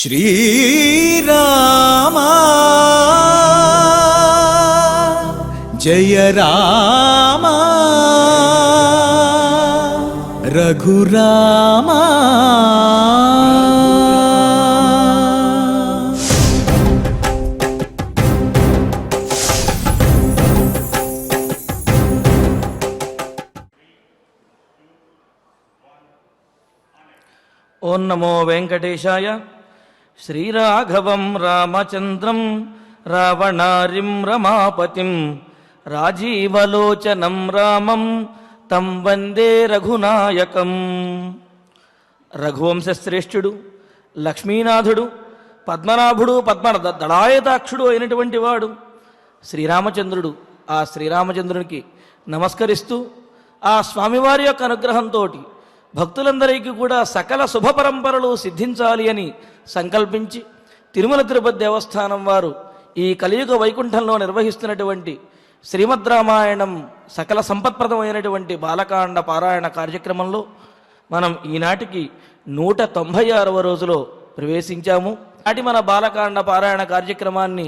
श्रीराम जय राम रघुराम। ओं नमो वेंकटेशाय। श्रीराघवं रामचंद्रं रावणारिं रमापतिं राजीवलोचनं रामं तं वंदे रघुनायकं। రఘువంశశ్రేష్ఠుడు లక్ష్మీనాథుడు పద్మనాభుడు దళాయతాక్షుడు అయినటువంటి వాడు శ్రీరామచంద్రుడు. ఆ శ్రీరామచంద్రునికి నమస్కరిస్తూ ఆ స్వామివారి యొక్క అనుగ్రహంతో భక్తులందరికీ కూడా సకల శుభ పరంపరలు సిద్ధించాలి అని సంకల్పించి తిరుమల తిరుపతి దేవస్థానం వారు ఈ కలియుగ వైకుంఠంలో నిర్వహిస్తున్నటువంటి శ్రీమద్ రామాయణం సకల సంపత్ప్రదమైనటువంటి బాలకాండ పారాయణ కార్యక్రమంలో మనం ఈనాటికి 196వ రోజులో ప్రవేశించాము. నాటి మన బాలకాండ పారాయణ కార్యక్రమాన్ని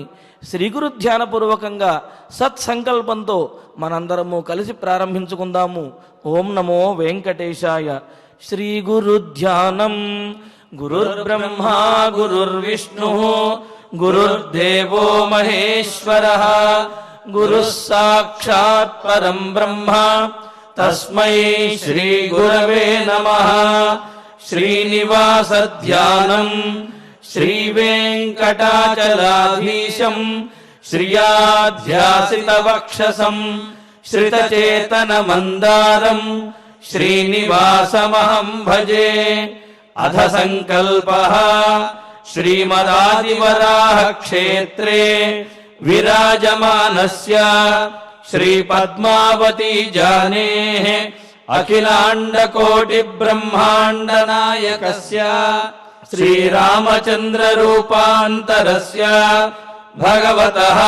శ్రీ గురు ధ్యానపూర్వకంగా సత్సంకల్పంతో మనందరము కలిసి ప్రారంభించుకుందాము. ఓం నమో వెంకటేశాయ. శ్రీ గురు ధ్యానం. గురుర్బ్రహ్మా గురుర్విష్ణు గురుర్దేవో మహేశ్వరః గురుః సాక్షాత్ పరం బ్రహ్మ తస్మై శ్రీ గురవే నమః. శ్రీనివాస ధ్యానం శ్రీ వెంకటాచలాధీశం శ్రియాధ్యాసిత వక్షసం శ్రితచేతన మందారం శ్రీనివాసమహం భజే. అధ సంకల్పః శ్రీమదాదివరాహ క్షేత్రే విరాజమానస్య శ్రీ పద్మావతీ జానేః అఖిలాండ కోటి బ్రహ్మాండ నాయకస్య శ్రీరామచంద్ర రూపాంతరస్య భగవతః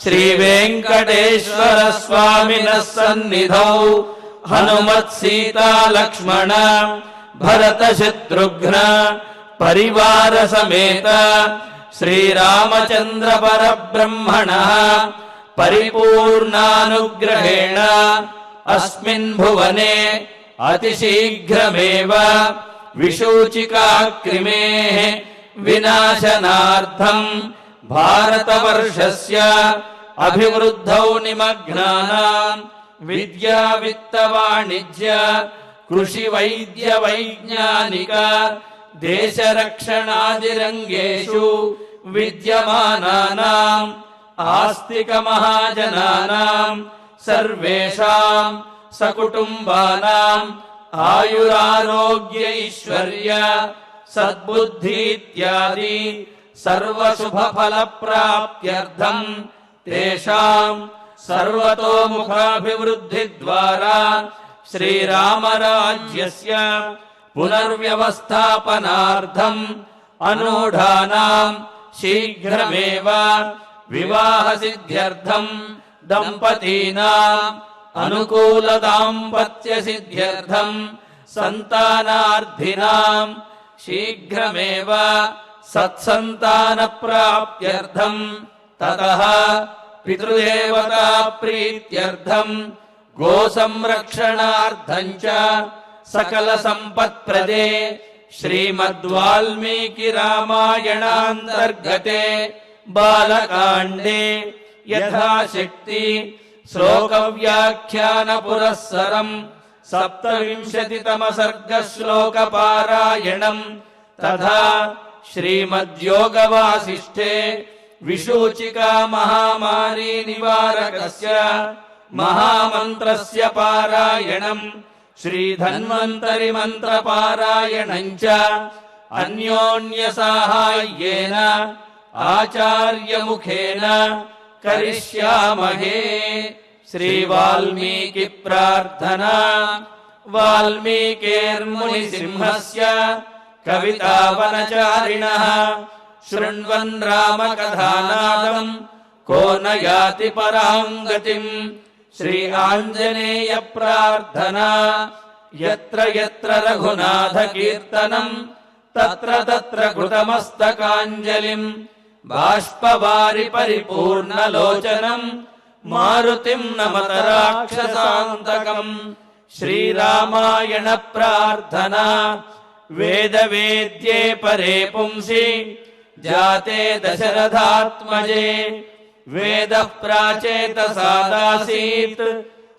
శ్రీ వెంకటేశ్వర స్వామినః సన్నిధౌ హనుమత్ సీతా లక్ష్మణ భరత శత్రుఘ్న పరివార సమేత శ్రీరామచంద్ర పరబ్రహ్మణః పరిపూర్ణానుగ్రహేణ అస్మిన్ భువనే అతిశీఘ్రమేవ విశూచికాక్రిమేః వినాశనార్థం భారతవర్షస్య అభివృద్ధౌ నిమగ్నానాం విద్యా విత్త వాణిజ్య కృషి వైద్య వైజ్ఞానిక దేశ రక్షణాదిరంగేషు విద్యమానానాం ఆస్తిక మహాజనానాం సర్వేషాం సకుటుంబానాం ఆయురారోగ్య ఐశ్వర్య సద్బుద్ధి ఇత్యాది సర్వశుభ ఫల ప్రాప్త్యర్థం తేషాం సర్వతోముఖాభివృద్ధి ద్వారా శ్రీరామరాజ్యస్య పునర్వ్యవస్థాపనార్థం అనూఢానాం శీఘ్రమేవ వివాహ సిద్ధ్యర్థం దంపతీనాం అనుకూల దాంపత్య సిద్ధ్యర్థం సంతానార్థినాం శీఘ్రమేవ సత్సంతాన ప్రాప్త్యర్థం తతః పితృదేవతా ప్రీత్యర్థం గో సంరక్షణార్థం చ సకల సంపత్ప్రదే శ్రీమద్వాల్మీకి రామాయణాంతర్గతే బాలకాండే యథాశక్తి శ్లోక వ్యాఖ్యాన పురస్సరం 27తమ సర్గ శ్లోక పారాయణం తథా శ్రీమద్యోగ వాసిష్ఠే విశూచికా మహామారీ నివారకస్య మహామంత్రస్య పారాయణం శ్రీధన్వంతరి మంత్ర పారాయణం చ అన్యోన్య సాహాయ్యేన ఆచార్య ముఖేన కరిష్యామహే. శ్రీ వాల్మీకి ప్రార్థనా. వాల్మీకిర్ముని సింహస్య కవితావనచారిణః శృణ్వన్ రామ కథానాదం को न याति परांगतिं श्री आंजनेय प्रार्थना यत्र यत्र रघुनाथ कीर्तनं తత్ర తత్ర కృతమస్తకాంజలిం బాష్పవారి పరిపూర్ణలోచనం మారుతిం నమత రాక్షసాంతకం. శ్రీరామాయణ ప్రార్థనా వేదవేద్యే పరే పుంసి జాతే దశరథాత్మజే వేదః ప్రాచేతసాదాసీత్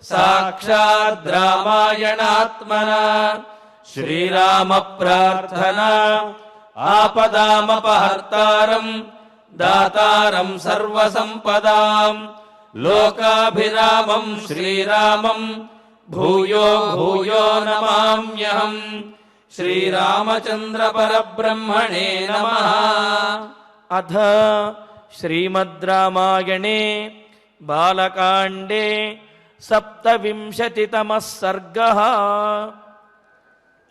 సాక్షాద్ రామాయణాత్మనా. శ్రీరామ ప్రార్థనా ఆపదామపహర్తారం దాతారం సర్వసంపదాం లోకాభిరామం శ్రీరామం భూయో భూయో నమామ్యహం. శ్రీరామచంద్ర పరబ్రహ్మణే నమః. అథ శ్రీమద్ రామాయణే బాలకాండే సప్తవింశతితమః సర్గః.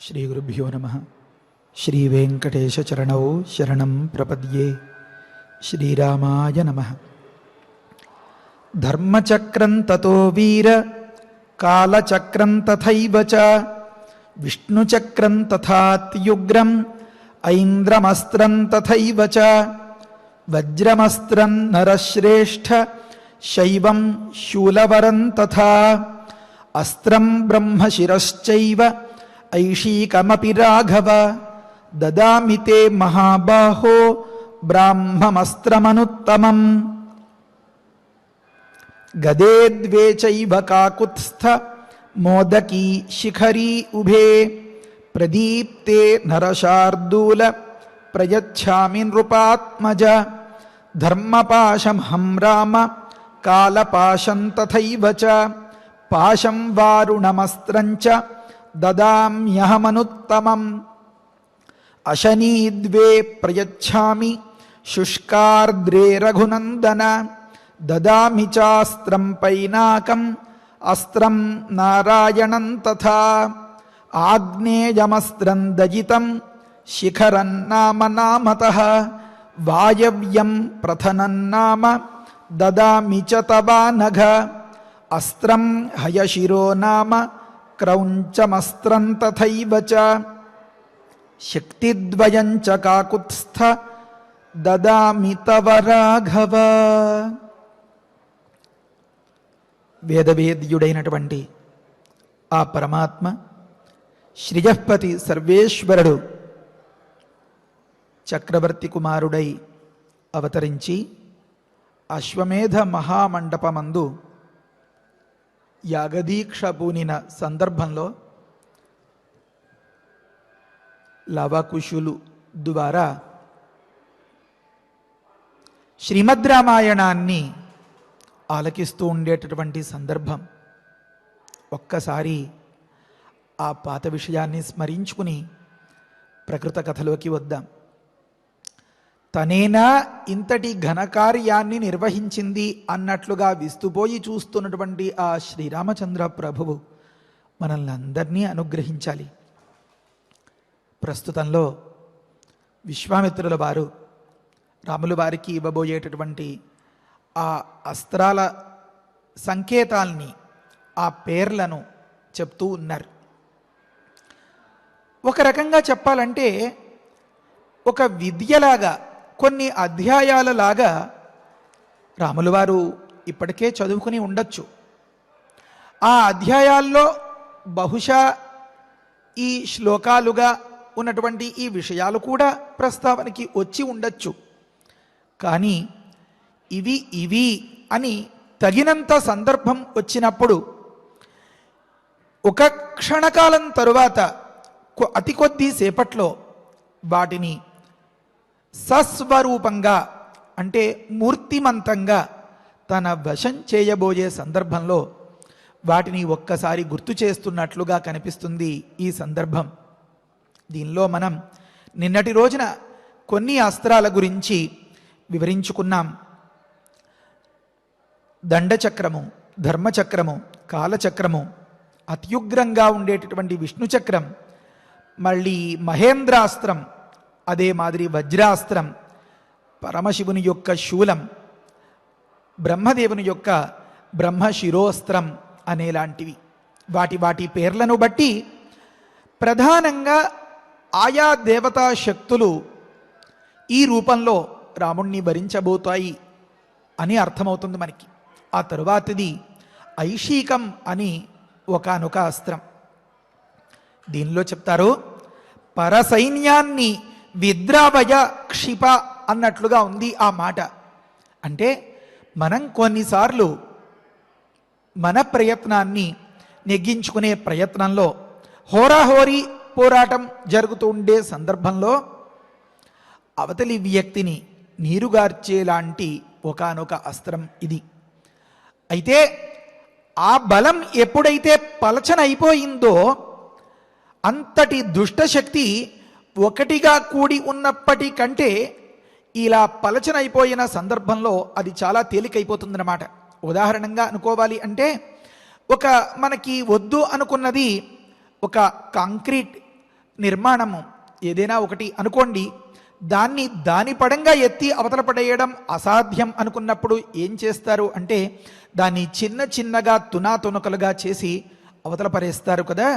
శ్రీ గురుభ్యో నమః. శ్రీ వెంకటేశ చరణౌ శరణం ప్రపద్యే. శ్రీరామాయ నమః. ధర్మచక్రం తతో వీర కాలచక్రం తథైవ చ విష్ణుచక్రం తథాత్యుగ్రం ఐంద్రమస్త్రం తథైవ చ వజ్రమస్త్రం నరశ్రేష్ఠ శైవం శూలవరం తథా అస్త్రం బ్రహ్మశిరశ్చైవ ఐషీకమపి రాఘవ దదామి తే మహాబాహో బ్రాహ్మమస్త్రమనుత్తమం. గదే ద్వే చైవ కాకుత్స్థ మోదకీ శిఖరీ ఉభే ప్రదీప్తే నరశార్దూల ప్రయచ్ఛామి నృపాత్మజ. ధర్మపాశమహం రామ కాలపాశం తథైవ చ పాశం వారుణమస్త్రం చ దదామ్యహమనుత్తమం. అశనీద్వే ప్రయచ్ఛామి శుష్కార్ద్రే రఘునందన దదామి చాస్త్రం పైనాకం అస్త్రం నారాయణం తథా ఆగ్నేయమస్త్రం దజితం శిఖరం నామ నామతః వాయవ్యం ప్రథనం నామ దదామి చ తవానఘ అస్త్రం హయశిరో నామ క్రౌంచమస్త్రం తథైవ చ శక్తిద్వయం చ కాకుత్స్థ దదామి తవ రాఘవ. వేదవేద్యుడైనటువంటి ఆ పరమాత్మ శ్రీజపతి సర్వేశ్వరుడు చక్రవర్తి కుమారుడై అవతరించి అశ్వమేధ మహామండపమందు యాగదీక్ష పూనిన సందర్భంలో లవకుశులు ద్వారా శ్రీమద్ రామాయణాన్ని ఆలకిస్తూ ఉండేటటువంటి సందర్భం. ఒక్కసారి ఆ పాత విషయాన్ని స్మరించుకుని ప్రకృత కథలోకి వద్దాం. తనేనా ఇంతటి ఘనకార్యాన్ని నిర్వహించింది అన్నట్లుగా విస్తుపోయి చూస్తున్నటువంటి ఆ శ్రీరామచంద్ర ప్రభువు మనల్ని అందరినీ అనుగ్రహించాలి. ప్రస్తుతంలో విశ్వామిత్రుల వారు రాముల వారికి ఇవ్వబోయేటటువంటి ఆ అస్త్రాల సంకేతాల్ని, ఆ పేర్లను చెప్తూ ఉన్నారు. ఒక రకంగా చెప్పాలంటే ఒక విద్యలాగా, కొన్ని అధ్యాయాలలాగా రాముల వారు ఇప్పటికే చదువుకుని ఉండొచ్చు. ఆ అధ్యాయాల్లో బహుశా ఈ శ్లోకాలుగా ఉన్నటువంటి ఈ విషయాలు కూడా ప్రస్తావనకి వచ్చి ఉండొచ్చు. కానీ ఇవి అని తగినంత సందర్భం వచ్చినప్పుడు ఒక క్షణకాలం తరువాత అతి కొద్ది సేపట్లో వాటిని సస్వరూపంగా, అంటే మూర్తిమంతంగా తన వశం చేయబోయే సందర్భంలో వాటిని ఒక్కసారి గుర్తు చేస్తున్నట్లుగా కనిపిస్తుంది ఈ సందర్భం. దీనిలో మనం నిన్నటి రోజున కొన్ని అస్త్రాల గురించి వివరించుకున్నాం. దండచక్రము, ధర్మచక్రము, కాలచక్రము, అత్యుగ్రంగా ఉండేటటువంటి విష్ణుచక్రం, మళ్ళీ మహేంద్రాస్త్రం, అదే మాదిరి వజ్రాస్త్రం, పరమశివుని యొక్క శూలం, బ్రహ్మదేవుని యొక్క బ్రహ్మశిరోస్త్రం అనేలాంటివి. వాటి పేర్లను బట్టి ప్రధానంగా ఆయా దేవతా శక్తులు ఈ రూపంలో రాముణ్ణి భరించబోతాయి అని అర్థమవుతుంది మనకి. ఆ తరువాతిది ఐషీకం అని ఒకానొక అస్త్రం. దీనిలో చెప్తారు, పరసైన్యాన్ని విద్రావయ క్షిప అన్నట్లుగా ఉంది ఆ మాట. అంటే మనం కొన్నిసార్లు మన ప్రయత్నాన్ని నెగ్గించుకునే ప్రయత్నంలో హోరాహోరీ పోరాటం జరుగుతూ ఉండే సందర్భంలో అవతలి వ్యక్తిని నీరుగార్చేలాంటి ఒకానొక అస్త్రం ఇది. అయితే ఆ బలం ఎప్పుడైతే పలచనైపోయిందో అంతటి దుష్టశక్తి ఒకటిగా కూడి ఉన్నప్పటికంటే ఇలా పలచనైపోయిన సందర్భంలో అది చాలా తేలికైపోతుందన్నమాట. ఉదాహరణంగా అనుకోవాలి అంటే, ఒక మనకి వద్దు అనుకున్నది ఒక కాంక్రీట్ నిర్మాణము ఏదైనా ఒకటి అనుకోండి, దాని పడంగా ఎత్తి అవతల పడేయడం అసాధ్యం అనుకున్నప్పుడు ఏం చేస్తారు అంటే దాన్ని చిన్న చిన్నగా తునాతునకలుగా చేసి అవతల పరేస్తారు కదా.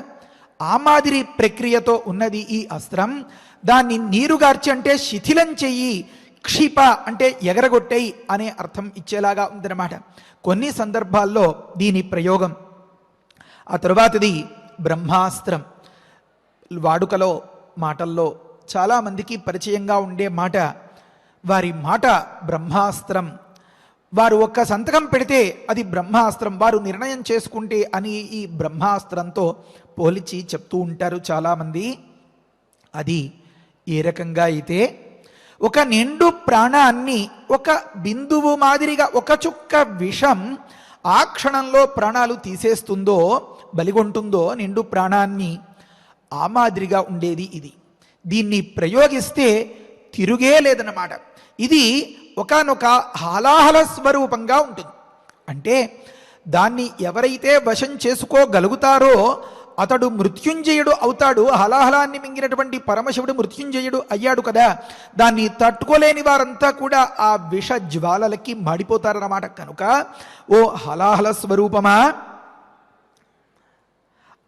ఆ మాదిరి ప్రక్రియతో ఉన్నది ఈ అస్త్రం. దాన్ని నీరుగార్చి అంటే శిథిలం చెయ్యి, క్షిప అంటే ఎగరగొట్టేయి అనే అర్థం ఇచ్చేలాగా ఉందన్నమాట కొన్ని సందర్భాల్లో దీని ప్రయోగం. ఆ తరువాతది బ్రహ్మాస్త్రం. వాడుకలో మాటల్లో చాలామందికి పరిచయంగా ఉండే మాట, వారి మాట బ్రహ్మాస్త్రం. వారు ఒక్క సంతకం పెడితే అది బ్రహ్మాస్త్రం, వారు నిర్ణయం చేసుకుంటే అని ఈ బ్రహ్మాస్త్రంతో పోల్చి చెప్తూ ఉంటారు చాలామంది. అది ఏ రకంగా అయితే ఒక నిండు ప్రాణాన్ని ఒక బిందువు మాదిరిగా ఒక చుక్క విషం ఆ క్షణంలో ప్రాణాలు తీసేస్తుందో, బలిగొంటుందో నిండు ప్రాణాన్ని, ఆ మాదిరిగా ఉండేది ఇది. దీన్ని ప్రయోగిస్తే తిరుగే లేదన్నమాట. ఇది ఒకానొక హాలాహల స్వరూపంగా ఉంటుంది. అంటే దాన్ని ఎవరైతే వశం చేసుకోగలుగుతారో అతడు మృత్యుంజయుడు అవుతాడు. హలాహలాన్ని మింగినటువంటి పరమశివుడు మృత్యుంజయుడు అయ్యాడు కదా. దాన్ని తట్టుకోలేని వారంతా కూడా ఆ విష జ్వాలలకి మాడిపోతారన్నమాట. కనుక ఓ హలాహల స్వరూపమా,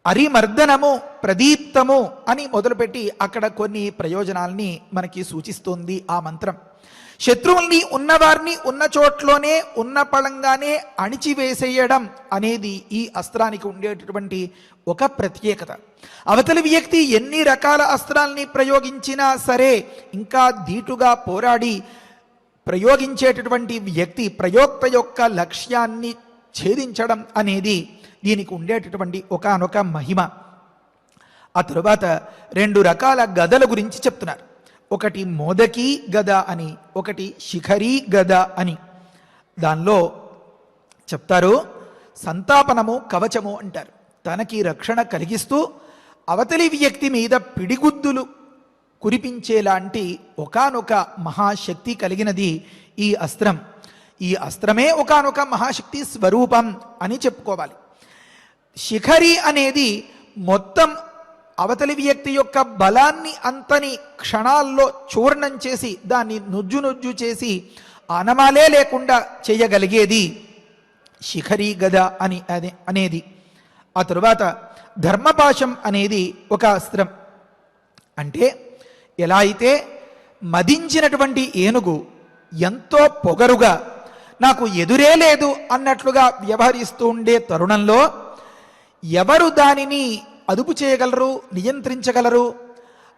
అరిమర్దనము ప్రదీప్తము అని మొదలుపెట్టి అక్కడ కొన్ని ప్రయోజనాల్ని మనకి సూచిస్తోంది ఆ మంత్రం. శత్రువుల్ని ఉన్నవారిని ఉన్న చోట్లోనే ఉన్న పళంగానే అణిచివేసేయడం అనేది ఈ అస్త్రానికి ఉండేటటువంటి ఒక ప్రత్యేకత. అవతలి వ్యక్తి ఎన్ని రకాల అస్త్రాల్ని ప్రయోగించినా సరే ఇంకా ధీటుగా పోరాడి ప్రయోగించేటటువంటి వ్యక్తి ప్రయోక్త యొక్క లక్ష్యాన్ని ఛేదించడం అనేది దీనికి ఉండేటటువంటి ఒకానొక మహిమ. ఆ తరువాత 2 రకాల గదల గురించి చెప్తున్నారు. ఒకటి మోదకి గద అని, ఒకటి శిఖరీ గద అని. దానిలో చెప్తారు, సంతాపనము కవచము అంటారు. తనకి రక్షణ కలిగిస్తూ అవతలి వ్యక్తి మీద పిడిగుద్దులు కురిపించేలాంటి ఒకానొక మహాశక్తి కలిగినది ఈ అస్త్రం. ఈ అస్త్రమే ఒకానొక మహాశక్తి స్వరూపం అని చెప్పుకోవాలి. శిఖరి అనేది మొత్తం అవతలి వ్యక్తి యొక్క బలాన్ని అంతని క్షణాల్లో చూర్ణం చేసి దాన్ని నుజ్జు చేసి ఆనమాలే లేకుండా చేయగలిగేది శిఖరీ గద అని అనేది. ఆ తరువాత ధర్మపాశం అనేది ఒక అస్త్రం. అంటే ఎలా అయితే మదించినటువంటి ఏనుగు ఎంతో పొగరుగా నాకు ఎదురే లేదు అన్నట్లుగా వ్యవహరిస్తూ ఉండే తరుణంలో ఎవరు దానిని అదుపు చేయగలరు, నియంత్రించగలరు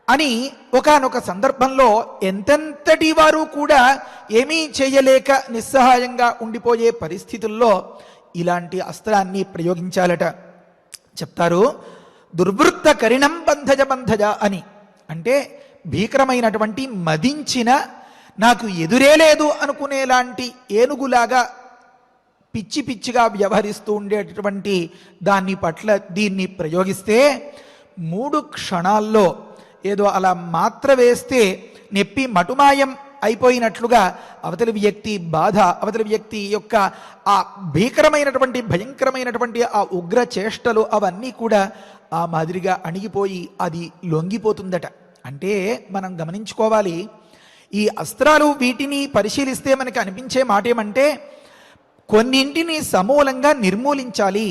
అని ఒకానొక సందర్భంలో ఎంతెంతటి వారు కూడా ఏమీ చేయలేక నిస్సహాయంగా ఉండిపోయే పరిస్థితుల్లో ఇలాంటి అస్త్రాన్ని ప్రయోగించాలట. చెప్తారు, దుర్వృత్త కరిణం బంధజ అని. అంటే భీకరమైనటువంటి మదించిన నాకు ఎదురే లేదు అనుకునేలాంటి ఏనుగులాగా పిచ్చి పిచ్చిగా వ్యవహరిస్తూ ఉండేటటువంటి దాన్ని పట్ల దీన్ని ప్రయోగిస్తే 3 క్షణాల్లో ఏదో అలా మాత్ర వేస్తే నెప్పి మటుమాయం అయిపోయినట్లుగా అవతలి వ్యక్తి బాధ, అవతలి వ్యక్తి యొక్క ఆ భీకరమైనటువంటి భయంకరమైనటువంటి ఆ ఉగ్ర చేష్టలు అవన్నీ కూడా ఆ మాదిరిగా అణిగిపోయి అది లొంగిపోతుందట. అంటే మనం గమనించుకోవాలి, ఈ అస్త్రాలు వీటిని పరిశీలిస్తే మనకి అనిపించే మాట ఏమంటే కొన్నింటిని సమూలంగా నిర్మూలించాలి,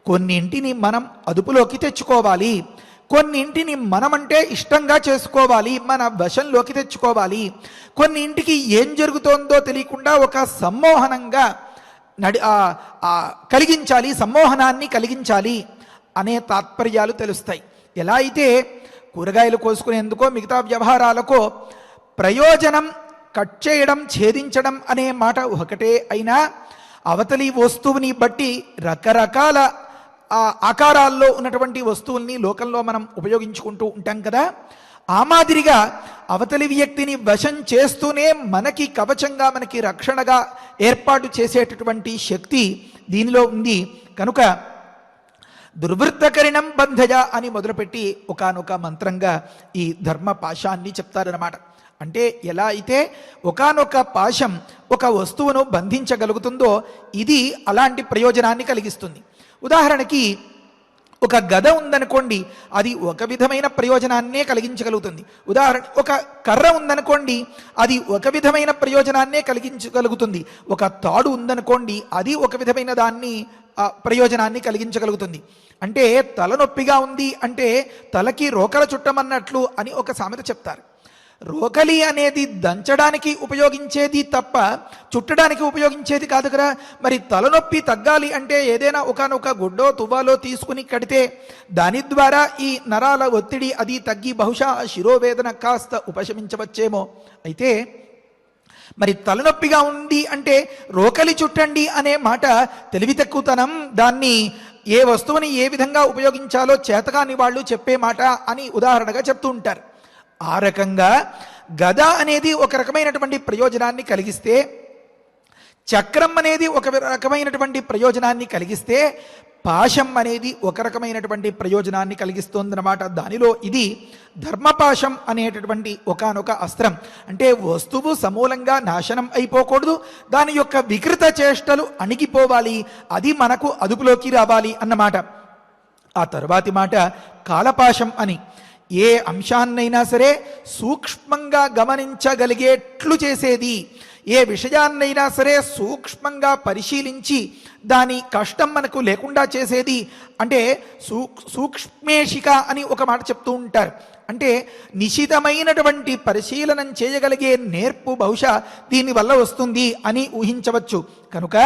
కొన్నింటిని మనం అదుపులోకి తెచ్చుకోవాలి, కొన్నింటిని మనమంటే ఇష్టంగా చేసుకోవాలి, మన వశంలోకి తెచ్చుకోవాలి. కొన్నింటికి ఏం జరుగుతోందో తెలియకుండా ఒక సమ్మోహనంగా కలిగించాలి, సమ్మోహనాన్ని కలిగించాలి అనే తాత్పర్యాలు తెలుస్తాయి. ఎలా అయితే కూరగాయలు కోసుకునేందుకో మిగతా వ్యవహారాలకో ప్రయోజనం కట్ చేయడం, ఛేదించడం అనే మాట ఒకటే అయినా అవతలి వస్తువుని బట్టి రకరకాల ఆకారాల్లో ఉన్నటువంటి వస్తువుల్ని లోకంలో మనం ఉపయోగించుకుంటూ ఉంటాం కదా. ఆ మాదిరిగా అవతలి వ్యక్తిని వశం చేస్తూనే మనకి కవచంగా, మనకి రక్షణగా ఏర్పాటు చేసేటటువంటి శక్తి దీనిలో ఉంది. కనుక దుర్వృత్తకరిణం బంధజ అని మొదలుపెట్టి ఒకానొక మంత్రంగా ఈ ధర్మ పాశాన్ని చెప్తారన్నమాట. అంటే ఎలా అయితే ఒకానొక పాశం ఒక వస్తువును బంధించగలుగుతుందో ఇది అలాంటి ప్రయోజనాన్ని కలిగిస్తుంది. ఉదాహరణకి ఒక గద ఉందనుకోండి, అది ఒక విధమైన ప్రయోజనాన్నే కలిగించగలుగుతుంది. ఉదాహరణ ఒక కర్ర ఉందనుకోండి, అది ఒక విధమైన ప్రయోజనాన్నే కలిగించగలుగుతుంది. ఒక తాడు ఉందనుకోండి, అది ఒక విధమైన ప్రయోజనాన్ని కలిగించగలుగుతుంది. అంటే తలనొప్పిగా ఉంది అంటే తలకి రోకల చుట్టమన్నట్లు అని ఒక సామెత చెప్తారు. రోకలి అనేది దంచడానికి ఉపయోగించేది తప్ప చుట్టడానికి ఉపయోగించేది కాదు కదా. మరి తలనొప్పి తగ్గాలి అంటే ఏదైనా ఒకనొక గుడ్డో తువ్వాలో తీసుకుని కడితే దాని ద్వారా ఈ నరాల ఒత్తిడి అది తగ్గి బహుశా శిరోవేదన కాస్త ఉపశమించవచ్చేమో. అయితే మరి తలనొప్పిగా ఉంది అంటే రోకలి చుట్టండి అనే మాట తెలివి తక్కువతనం. దాన్ని ఏ వస్తువుని ఏ విధంగా ఉపయోగించాలో చేతకాని వాళ్ళు చెప్పే మాట అని ఉదాహరణగా చెప్తూ ఉంటారు. ఆ రకంగా గద అనేది ఒక రకమైనటువంటి ప్రయోజనాన్ని కలిగిస్తే, చక్రం అనేది ఒక రకమైనటువంటి ప్రయోజనాన్ని కలిగిస్తే, పాశం అనేది ఒక రకమైనటువంటి ప్రయోజనాన్ని కలిగిస్తోందన్నమాట. దానిలో ఇది ధర్మపాశం అనేటటువంటి ఒకానొక అస్త్రం. అంటే వస్తువు సమూలంగా నాశనం అయిపోకూడదు, దాని యొక్క వికృత చేష్టలు అణిగిపోవాలి, అది మనకు అదుపులోకి రావాలి అన్నమాట. ఆ తరువాతి మాట కాలపాశం అని. ఏ అంశాన్నైనా సరే సూక్ష్మంగా గమనించగలిగేట్లు చేసేది, ఏ విషయాన్నైనా సరే సూక్ష్మంగా పరిశీలించి దాని కష్టం మనకు లేకుండా చేసేది. అంటే సూక్ష్మేషిక అని ఒక మాట చెప్తూ ఉంటారు. అంటే నిశితమైనటువంటి పరిశీలనం చేయగలిగే నేర్పు బహుశా దీనివల్ల వస్తుంది అని ఊహించవచ్చు. కనుక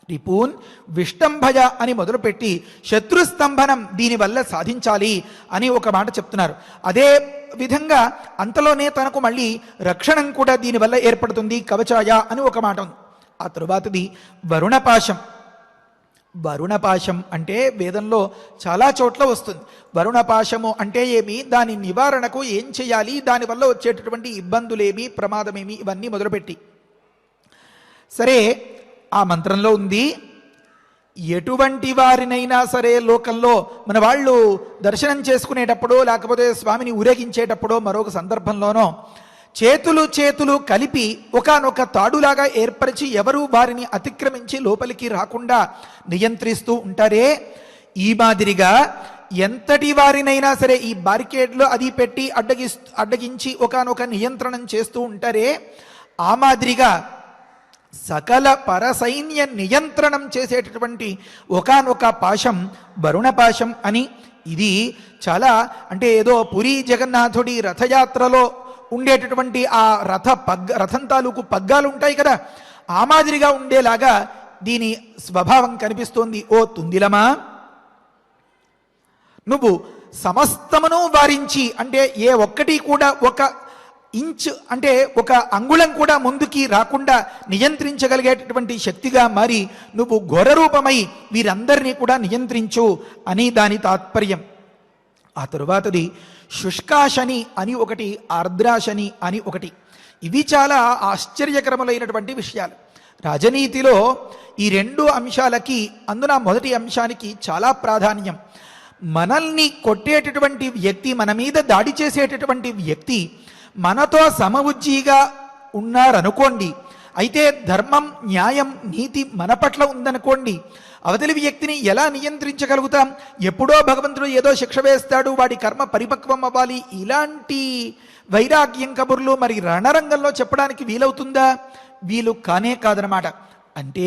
రిపూన్ విష్టంభయ అని మొదలుపెట్టి శత్రుస్తంభనం దీనివల్ల సాధించాలి అని ఒక మాట చెప్తున్నారు. అదే విధంగా అంతలోనే తనకు మళ్ళీ రక్షణం కూడా దీనివల్ల ఏర్పడుతుంది, కవచాయ అని ఒక మాట ఉంది. ఆ తరువాతది వరుణపాశం. వరుణపాశం అంటే వేదంలో చాలా చోట్ల వస్తుంది. వరుణపాశము అంటే ఏమి, దాని నివారణకు ఏం చేయాలి, దానివల్ల వచ్చేటటువంటి ఇబ్బందులేమి, ప్రమాదమేమి, ఇవన్నీ మొదలుపెట్టి సరే ఆ మంత్రంలో ఉంది. ఎటువంటి వారినైనా సరే లోకంలో మన వాళ్ళు దర్శనం చేసుకునేటప్పుడు లేకపోతే స్వామిని ఊరేగించేటప్పుడో మరొక సందర్భంలోనో చేతులు కలిపి ఒకానొక తాడులాగా ఏర్పరిచి ఎవరు వారిని అతిక్రమించి లోపలికి రాకుండా నియంత్రిస్తూ ఉంటారే, ఈ మాదిరిగా ఎంతటి వారినైనా సరే ఈ బారికేడ్లో అది పెట్టి అడ్డగించి ఒకానొక నియంత్రణం చేస్తూ ఉంటారే, ఆ మాదిరిగా సకల పరసైన్య నియంత్రణం చేసేటటువంటి ఒకానొక పాశం వరుణపాశం అని. ఇది చాలా అంటే ఏదో పురీ జగన్నాథుడి రథయాత్రలో ఉండేటటువంటి ఆ రథం తాలూకు పగ్గాలు ఉంటాయి కదా, ఆ మాదిరిగా ఉండేలాగా దీని స్వభావం కనిపిస్తోంది. ఓ తుందిలమా, నువ్వు సమస్తమును వారించి, అంటే ఏ ఒక్కటి కూడా ఒక ఇంచ్ అంటే ఒక అంగుళం కూడా ముందుకి రాకుండా నియంత్రించగలిగేటటువంటి శక్తిగా మారి నువ్వు ఘోర రూపమై వీరందరినీ కూడా నియంత్రించు అని దాని తాత్పర్యం. ఆ తరువాతది శుష్కాశని అని ఒకటి, ఆర్ద్రాశని అని ఒకటి. ఇవి చాలా ఆశ్చర్యకరములైనటువంటి విషయాలు. రాజనీతిలో ఈ రెండు అంశాలకి, అందున మొదటి అంశానికి చాలా ప్రాధాన్యం. మనల్ని కొట్టేటటువంటి వ్యక్తి, మన మీద దాడి చేసేటటువంటి వ్యక్తి మనతో సమవుజ్జీగా ఉన్నారనుకోండి, అయితే ధర్మం, న్యాయం, నీతి మన పట్ల ఉందనుకోండి, అవతలి వ్యక్తిని ఎలా నియంత్రించగలుగుతాం? ఎప్పుడో భగవంతుడు ఏదో శిక్ష వేస్తాడు, వాడి కర్మ పరిపక్వం అవ్వాలి, ఇలాంటి వైరాగ్యం కబుర్లు మరి రణరంగంలో చెప్పడానికి వీలవుతుందా? వీలు కానే కాదనమాట. అంటే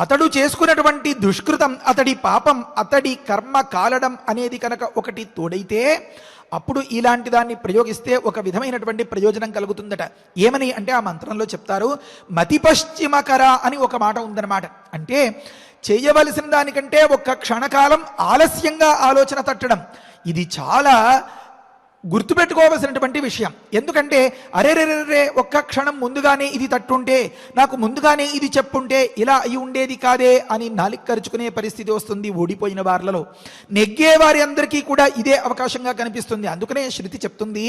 అతడు చేసుకున్నటువంటి దుష్కృతం, అతడి పాపం, అతడి కర్మ కాలడం అనేది కనుక ఒకటి తోడైతే అప్పుడు ఇలాంటి దాన్ని ప్రయోగిస్తే ఒక విధమైనటువంటి ప్రయోజనం కలుగుతుందట. ఏమని అంటే ఆ మంత్రంలో చెప్తారు, మతి పశ్చిమకర అని ఒక మాట ఉందన్నమాట. అంటే చేయవలసిన దానికంటే ఒక్క క్షణకాలం ఆలస్యంగా ఆలోచన తట్టడం, ఇది చాలా గుర్తుపెట్టుకోవలసినటువంటి విషయం. ఎందుకంటే అరేరేరే ఒక్క క్షణం ముందుగానే ఇది తట్టుంటే, నాకు ముందుగానే ఇది చెప్పుంటే ఇలా అయి ఉండేది కాదే అని నాలిక్కరుచుకునే పరిస్థితి వస్తుంది ఓడిపోయిన వారిలో. నెగ్గే వారి అందరికీ కూడా ఇదే అవకాశంగా కనిపిస్తుంది. అందుకనే శృతి చెప్తుంది,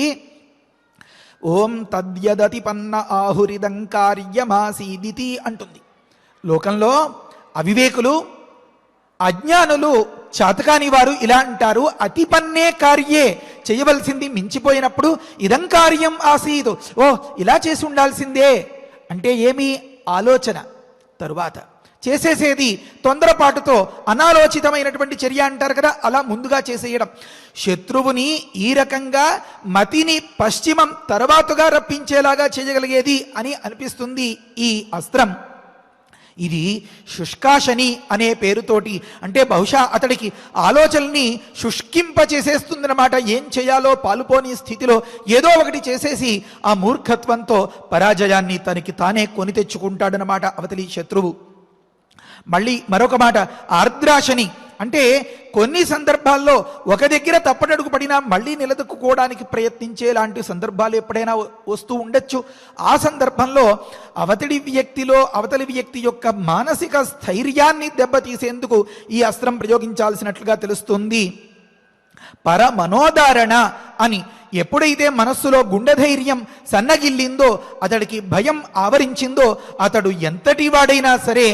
ఓం తద్యదతి పన్న ఆహురిదంకార్యమాసీదితి అంటుంది. లోకంలో అవివేకులు, అజ్ఞానులు, చాతకాని వారు ఇలా అంటారు, అతి పన్నే కార్యే, చేయవలసింది మించిపోయినప్పుడు ఇదం కార్యం ఆసీదు, ఓ ఇలా చేసి ఉండాల్సిందే అంటే ఏమి ఆలోచన, తరువాత చేసేసేది తొందరపాటుతో అనాలోచితమైనటువంటి చర్య అంటారు కదా, అలా ముందుగా చేసేయడం. శత్రువుని ఈ రకంగా మతిని పశ్చిమం తర్వాతగా రప్పించేలాగా చేయగలిగేది అని అనిపిస్తుంది ఈ అస్త్రం. ఇది శుష్కాశని అనే పేరుతోటి, అంటే బహుశా అతడికి ఆలోచనల్ని శుష్కింపచేసేస్తుందన్నమాట. ఏం చేయాలో పాలుపోని స్థితిలో ఏదో ఒకటి చేసేసి ఆ మూర్ఖత్వంతో పరాజయాన్ని తనకి తానే కొని తెచ్చుకుంటాడనమాట అవతలి శత్రువు. మళ్ళీ మరొక మాట ఆర్ద్రాశని, అంటే కొన్ని సందర్భాల్లో ఒక దగ్గర తప్పటడుగు పడినా మళ్ళీ నిలదొక్కుకోవడానికి ప్రయత్నించేలాంటి సందర్భాలు ఎప్పుడైనా వస్తూ ఉండొచ్చు. ఆ సందర్భంలో అవతలి వ్యక్తి యొక్క మానసిక స్థైర్యాన్ని దెబ్బతీసేందుకు ఈ అస్త్రం ప్రయోగించాల్సినట్లుగా తెలుస్తుంది. పరమనోదారణ అని, ఎప్పుడైతే మనస్సులో గుండె ధైర్యం సన్నగిల్లిందో, అతడికి భయం ఆవరించిందో, అతడు ఎంతటి వాడైనా సరే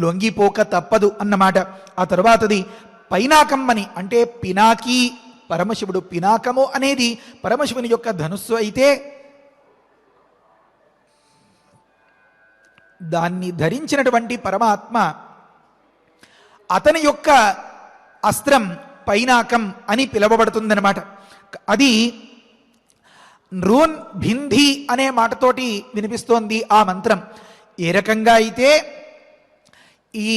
లొంగిపోక తప్పదు అన్నమాట. ఆ తరువాతది పైనాకం అని, అంటే పినాకి, పరమశివుడు పినాకము అనేది పరమశివుని యొక్క ధనుస్సు అయితే దాన్ని ధరించినటువంటి పరమాత్మ అతని యొక్క అస్త్రం పైనాకం అని పిలువబడుతుందన్నమాట. అది నృన్ భింధి అనే మాటతోటి వినిపిస్తోంది ఆ మంత్రం. ఏ రకంగా అయితే ఈ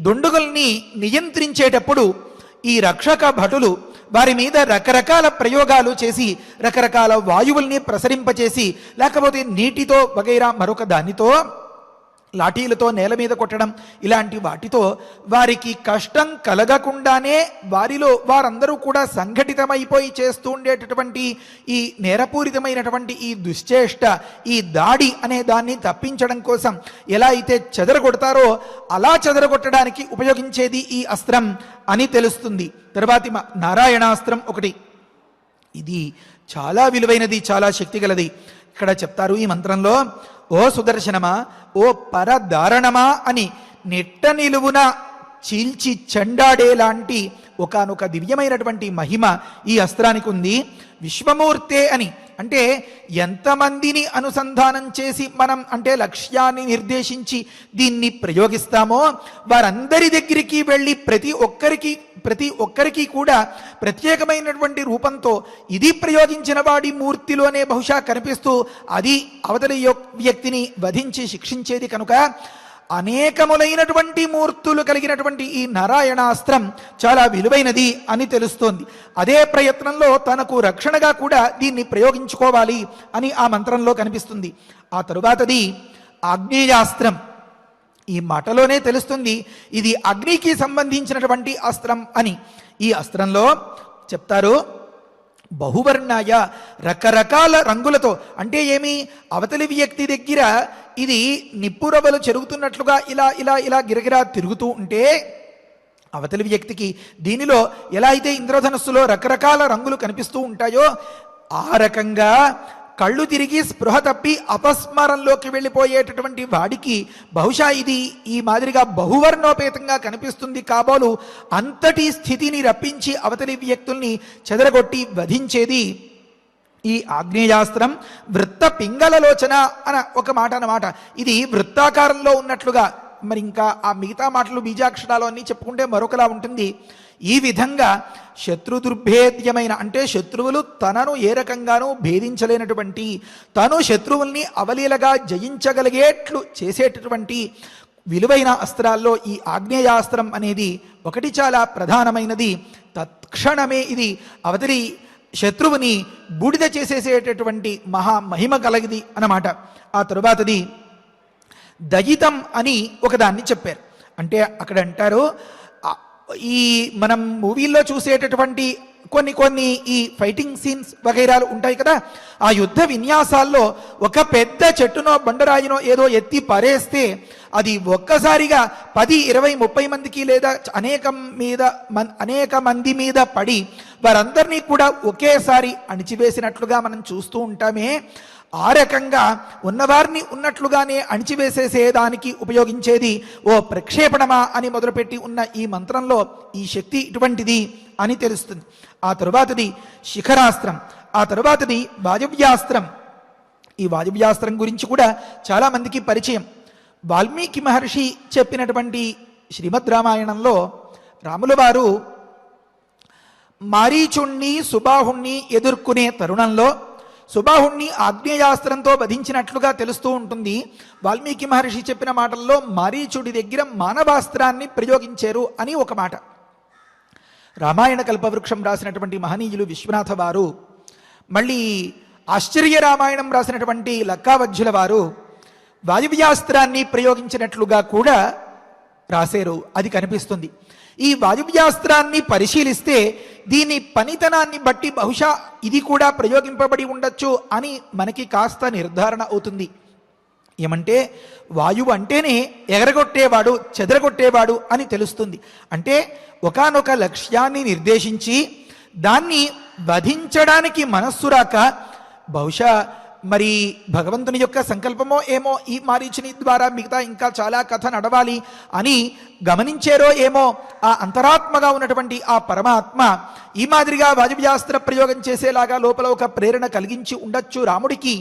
దుండుగుల్ని నియంత్రించేటప్పుడు ఈ రక్షక భటులు వారి మీద రకరకాల ప్రయోగాలు చేసి, రకరకాల వాయువుల్ని ప్రసరింపచేసి, లేకపోతే నీటితో వగైరా మరొక దానితో, లాఠీలతో నేల మీద కొట్టడం, ఇలాంటి వాటితో వారికి కష్టం కలగకుండానే వారందరూ కూడా సంఘటితమైపోయి చేస్తూ ఉండేటటువంటి ఈ నేరపూరితమైనటువంటి ఈ దుశ్చేష్ట, ఈ దాడి అనే దాన్ని తప్పించడం కోసం ఎలా అయితే చెదరగొడతారో అలా చెదరగొట్టడానికి ఉపయోగించేది ఈ అస్త్రం అని తెలుస్తుంది. తర్వాతి నారాయణాస్త్రం ఒకటి, ఇది చాలా విలువైనది, చాలా శక్తిగలది. ఇక్కడ చెప్తారు ఈ మంత్రంలో, ఓ సుదర్శనమా, ఓ పరదారణమా అని నెట్ట నిలువున చీల్చి చెండాడేలాంటి ఒకానొక దివ్యమైనటువంటి మహిమ ఈ అస్త్రానికి ఉంది. విశ్వమూర్తే అని, అంటే ఎంతమందిని అనుసంధానం చేసి మనం అంటే లక్ష్యాన్ని నిర్దేశించి దీన్ని ప్రయోగిస్తామో వారందరి దగ్గరికి వెళ్ళి ప్రతి ఒక్కరికి కూడా ప్రత్యేకమైనటువంటి రూపంతో ఇది ప్రయోగించిన వాడి మూర్తిలోనే బహుశా కనిపిస్తూ అది అవతలి వ్యక్తిని వధించి శిక్షించేది కనుక అనేకములైనటువంటి మూర్తులు కలిగినటువంటి ఈ నారాయణాస్త్రం చాలా విలువైనది అని తెలుస్తోంది. అదే ప్రయత్నంలో తనకు రక్షణగా కూడా దీన్ని ప్రయోగించుకోవాలి అని ఆ మంత్రంలో కనిపిస్తుంది. ఆ తరువాతది ఆగ్నేయాస్త్రం. ఈ మాటలోనే తెలుస్తుంది ఇది అగ్నికి సంబంధించినటువంటి అస్త్రం అని. ఈ అస్త్రంలో చెప్తారు, బహువర్ణాయ, రకరకాల రంగులతో, అంటే ఏమి, అవతలి వ్యక్తి దగ్గర ఇది నిప్పురవ్వలు చెరుగుతున్నట్లుగా ఇలా ఇలా ఇలా గిరగిరా తిరుగుతూ ఉంటే అవతలి వ్యక్తికి దీనిలో ఎలా అయితే ఇంద్రధనస్సులో రకరకాల రంగులు కనిపిస్తూ ఉంటాయో ఆ రకంగా కళ్ళు తిరిగి స్పృహ తప్పి అపస్మరంలోకి వెళ్ళిపోయేటటువంటి వాడికి బహుశా ఇది ఈ మాదిరిగా బహువర్ణోపేతంగా కనిపిస్తుంది కాబోలు అంతటి స్థితిని రప్పించి అవతలి వ్యక్తుల్ని చెదరగొట్టి వధించేది ఈ ఆగ్నేయాస్త్రం. వృత్త పింగళలోచన అన్న ఒక మాట అన్నమాట. ఇది వృత్తాకారంలో ఉన్నట్లుగా మరి ఇంకా ఆ మిగతా మాటలు బీజాక్షరాలు అన్నీ చెప్పుకుంటే మరొకలా ఉంటుంది. ఈ విధంగా శత్రుదుర్భేద్యమైన అంటే శత్రువులు తనను ఏ రకంగానూ భేదించలేనటువంటి, తను శత్రువుల్ని అవలీలగా జయించగలిగేట్లు చేసేటటువంటి విలువైన అస్త్రాల్లో ఈ ఆగ్నేయాస్త్రం అనేది ఒకటి చాలా ప్రధానమైనది. తత్క్షణమే ఇది అవతలి శత్రువుని బూడిద చేసేసేటటువంటి మహిమ కలిగింది అన్నమాట. ఆ తరువాతది దయితం అని ఒకదాన్ని చెప్పారు. అంటే అక్కడ అంటారు, ఈ మనం మూవీల్లో చూసేటటువంటి కొన్ని ఈ ఫైటింగ్ సీన్స్ వగైరాలు ఉంటాయి కదా, ఆ యుద్ధ విన్యాసాల్లో ఒక పెద్ద చెట్టునో బండరాయినో ఏదో ఎత్తి పరేస్తే అది ఒక్కసారిగా 10, 20, 30 మందికి లేదా అనేక మంది మీద పడి వారందరినీ కూడా ఒకేసారి అణిచివేసినట్లుగా మనం చూస్తూ ఉంటామే. ఆ రకంగా ఉన్నవారిని ఉన్నట్లుగానే అణిచివేసేసేదానికి ఉపయోగించేది ఓ ప్రక్షేపణమా అని మొదలుపెట్టి ఉన్న ఈ మంత్రంలో ఈ శక్తి ఇటువంటిది అని తెలుస్తుంది. ఆ తరువాతది శిఖరాస్త్రం, ఆ తరువాతది వాయవ్యాస్త్రం. ఈ వాయవ్యాస్త్రం గురించి కూడా చాలామందికి పరిచయం. వాల్మీకి మహర్షి చెప్పినటువంటి శ్రీమద్ రామాయణంలో రాముల వారు మారీచుణ్ణి సుబాహుణ్ణి ఎదుర్కొనే తరుణంలో సుబాహుణ్ణి ఆగ్నేయాస్త్రంతో వధించినట్లుగా తెలుస్తూ ఉంటుంది. వాల్మీకి మహర్షి చెప్పిన మాటల్లో మారీచుడి దగ్గర మానవాస్త్రాన్ని ప్రయోగించారు అని ఒక మాట. రామాయణ కల్పవృక్షం రాసినటువంటి మహనీయులు విశ్వనాథ వారు, మళ్ళీ ఆశ్చర్య రామాయణం రాసినటువంటి లక్కావజ్జుల వారు వాయువ్యాస్త్రాన్ని ప్రయోగించినట్లుగా కూడా రాశారు. అది కనిపిస్తుంది. ఈ వాయువ్యాస్త్రాన్ని పరిశీలిస్తే దీని పనితనాన్ని బట్టి బహుశా ఇది కూడా ప్రయోగింపబడి ఉండొచ్చు అని మనకి కాస్త నిర్ధారణ అవుతుంది. ఏమంటే వాయువు అంటేనే ఎగరగొట్టేవాడు, చెదరగొట్టేవాడు అని తెలుస్తుంది. అంటే ఒకానొక లక్ష్యాన్ని నిర్దేశించి దాన్ని వధించడానికి మనస్సు రాక బహుశా మరి భగవంతుని యొక్క సంకల్పమో ఏమో ఈ మారీచుని ద్వారా మిగతా ఇంకా చాలా కథ నడవాలి అని గమనించారో ఏమో, ఆ అంతరాత్మగా ఉన్నటువంటి ఆ పరమాత్మ ఈ మాదిరిగా వాయువ్యాస్త్ర ప్రయోగం చేసేలాగా లోపల ఒక ప్రేరణ కలిగించి ఉండొచ్చు రాముడికి.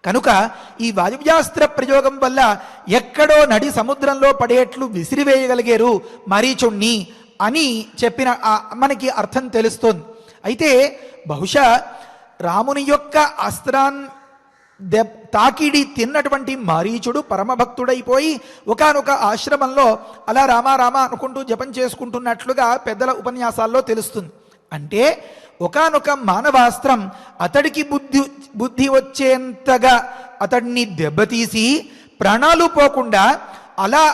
కనుక ఈ వాయువ్యాస్త్ర ప్రయోగం వల్ల ఎక్కడో నడి సముద్రంలో పడేట్లు విసిరివేయగలిగారు మారీచుణ్ణి అని చెప్పిన మనకి అర్థం తెలుస్తోంది. అయితే బహుశా రాముని యొక్క తాకిడి తిన్నటువంటి మారీచుడు పరమభక్తుడైపోయి ఒకానొక ఆశ్రమంలో అలా రామా రామ అనుకుంటూ జపం చేసుకుంటున్నట్లుగా పెద్దల ఉపన్యాసాల్లో తెలుస్తుంది. అంటే ఒకానొక మానవాస్త్రం అతడికి బుద్ధి వచ్చేంతగా అతడిని దెబ్బతీసి ప్రాణాలు పోకుండా అలా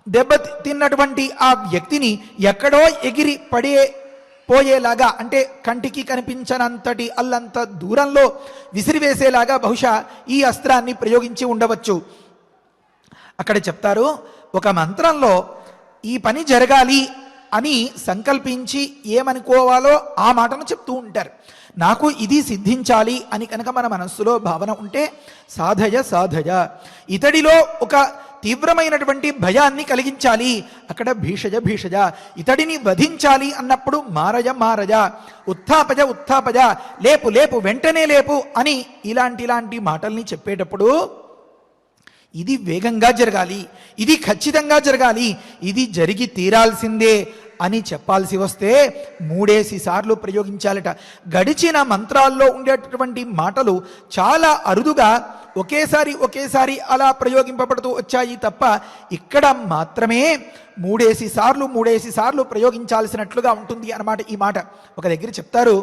దెబ్బ తిన్నటువంటి ఆ వ్యక్తిని ఎక్కడో ఎగిరి పోయేలాగా, అంటే కంటికి కనిపించనంతటి అల్లంత దూరంలో విసిరివేసేలాగా బహుశా ఈ అస్త్రాన్ని ప్రయోగించి ఉండవచ్చు. అక్కడ చెప్తారు, ఒక మంత్రంలో ఈ పని జరగాలి అని సంకల్పించి ఏమనుకోవాలో ఆ మాటను చెప్తూ ఉంటారు. నాకు ఇది సిద్ధించాలి అని కనుక మన మనస్సులో భావన ఉంటే సాధయ ఇతడిలో ఒక తీవ్రమైనటువంటి భయాన్ని కలిగించాలి. అక్కడ భీషజ ఇతడిని వధించాలి అన్నప్పుడు మారజ ఉత్థాపజ లేపు వెంటనే లేపు అని ఇలాంటి మాటల్ని చెప్పేటప్పుడు ఇది వేగంగా జరగాలి, ఇది ఖచ్చితంగా జరగాలి, ఇది జరిగి తీరాల్సిందే అని చెప్పాల్సి వస్తే 3 సార్లు ప్రయోగించాలట. గడిచిన మంత్రాల్లో ఉండేటటువంటి మాటలు చాలా అరుదుగా ఒకేసారి అలా ప్రయోగింపబడుతూ వచ్చాయి తప్ప ఇక్కడ మాత్రమే 3 సార్లు ప్రయోగించాల్సినట్లుగా ఉంటుంది అన్నమాట. ఈ మాట ఒక దగ్గర చెప్తారు,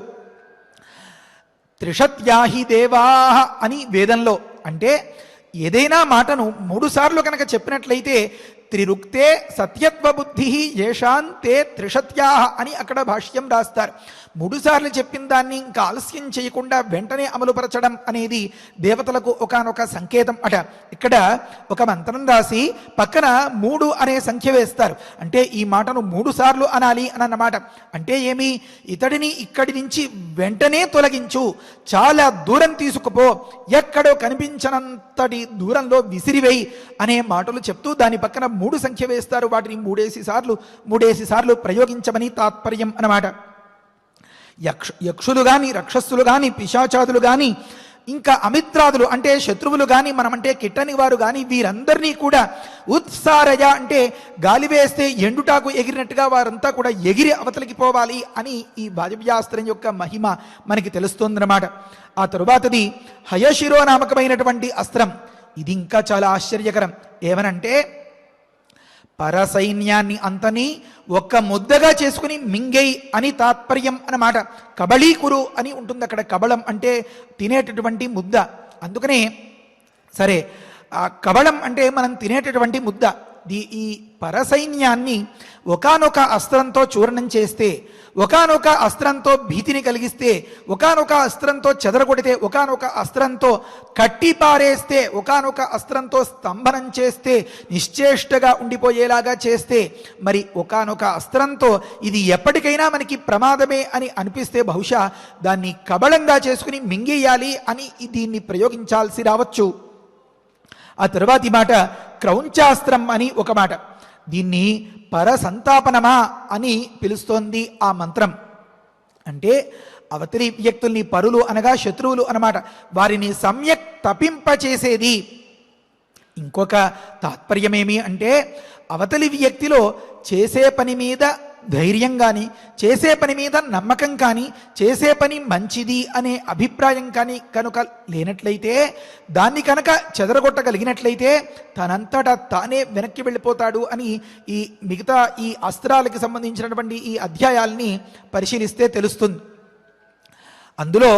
త్రిషత్యాహి దేవాహ అని వేదంలో. అంటే ఏదైనా మాటను 3 సార్లు కనుక చెప్పినట్లయితే త్రిరుక్తే సత్యత్వ బుద్ధి ఏషాంతే త్రిషత్యాహ అని అక్కడ భాష్యం రాస్తారు. 3 సార్లు చెప్పిన దాన్ని ఇంకా ఆలస్యం చేయకుండా వెంటనే అమలుపరచడం అనేది దేవతలకు ఒకానొక సంకేతం అట. ఇక్కడ ఒక మంత్రం రాసి పక్కన 3 అనే సంఖ్య వేస్తారు. అంటే ఈ మాటను 3 సార్లు అనాలి అని అన్నమాట. అంటే ఏమి, ఇతడిని ఇక్కడి నుంచి వెంటనే తొలగించు, చాలా దూరం తీసుకుపో, ఎక్కడో కనిపించనంతటి దూరంలో విసిరివేయి అనే మాటలు చెప్తూ దాని పక్కన 3 సంఖ్య వేస్తారు. వాటిని 3 సార్లు ప్రయోగించమని తాత్పర్యం అన్నమాట. యక్షులు గాని, రక్షస్సులు గాని, పిశాచాదులు గాని, ఇంకా అమిత్రాదులు అంటే శత్రువులు కానీ మనమంటే కిట్టని వారు కానీ వీరందరినీ కూడా ఉత్సారయ అంటే గాలి వేస్తే ఎండుటాకు ఎగిరినట్టుగా వారంతా కూడా ఎగిరి అవతలికి పోవాలి అని ఈ వాజవ్యాస్త్రం యొక్క మహిమ మనకి తెలుస్తుందన్నమాట. ఆ తరువాతది హయశిరో నామకమైనటువంటి అస్త్రం. ఇది ఇంకా చాలా ఆశ్చర్యకరం. ఏమనంటే పరసైన్యాన్ని అంతని ఒక్క ముద్దగా చేసుకుని మింగేయ్ అని తాత్పర్యం అన్నమాట. కబళీకురు అని ఉంటుంది అక్కడ. కబళం అంటే తినేటటువంటి ముద్ద. అందుకనే సరే ఆ కబళం అంటే మనం తినేటటువంటి ముద్ద. ఈ పరసైన్యాన్ని ఒకానొక అస్త్రంతో చూర్ణం చేస్తే, ఒకానొక అస్త్రంతో భీతిని కలిగిస్తే, ఒకానొక అస్త్రంతో చెదరగొడితే, ఒకానొక అస్త్రంతో కట్టిపారేస్తే, ఒకానొక అస్త్రంతో స్తంభనం చేస్తే, నిశ్చేష్టగా ఉండిపోయేలాగా చేస్తే, మరి ఒకానొక అస్త్రంతో ఇది ఎప్పటికైనా మనకి ప్రమాదమే అని అనిపిస్తే బహుశా దాన్ని కబళంగా చేసుకుని మింగేయాలి అని దీన్ని ప్రయోగించాల్సి రావచ్చు. ఆ తరువాతి మాట క్రౌంచాస్త్రం అని ఒక మాట. దీన్ని పరసంతాపనమా అని పిలుస్తోంది ఆ మంత్రం. అంటే అవతలి వ్యక్తుల్ని, పరులు అనగా శత్రువులు అన్నమాట, వారిని సమ్యక్ తపింపచేసేది. ఇంకొక తాత్పర్యమేమి అంటే అవతలి వ్యక్తిలో చేసే పని మీద ధైర్యం కానీ, చేసే పని మీద నమ్మకం కానీ, చేసే పని మంచిది అనే అభిప్రాయం కానీ కనుక లేనట్లయితే, దాన్ని కనుక చెదరగొట్టగలిగినట్లయితే తనంతటా తానే వెనక్కి వెళ్ళిపోతాడు అని ఈ మిగతా ఈ అస్త్రాలకి సంబంధించినటువంటి ఈ అధ్యాయాల్ని పరిశీలిస్తే తెలుస్తుంది. అందులో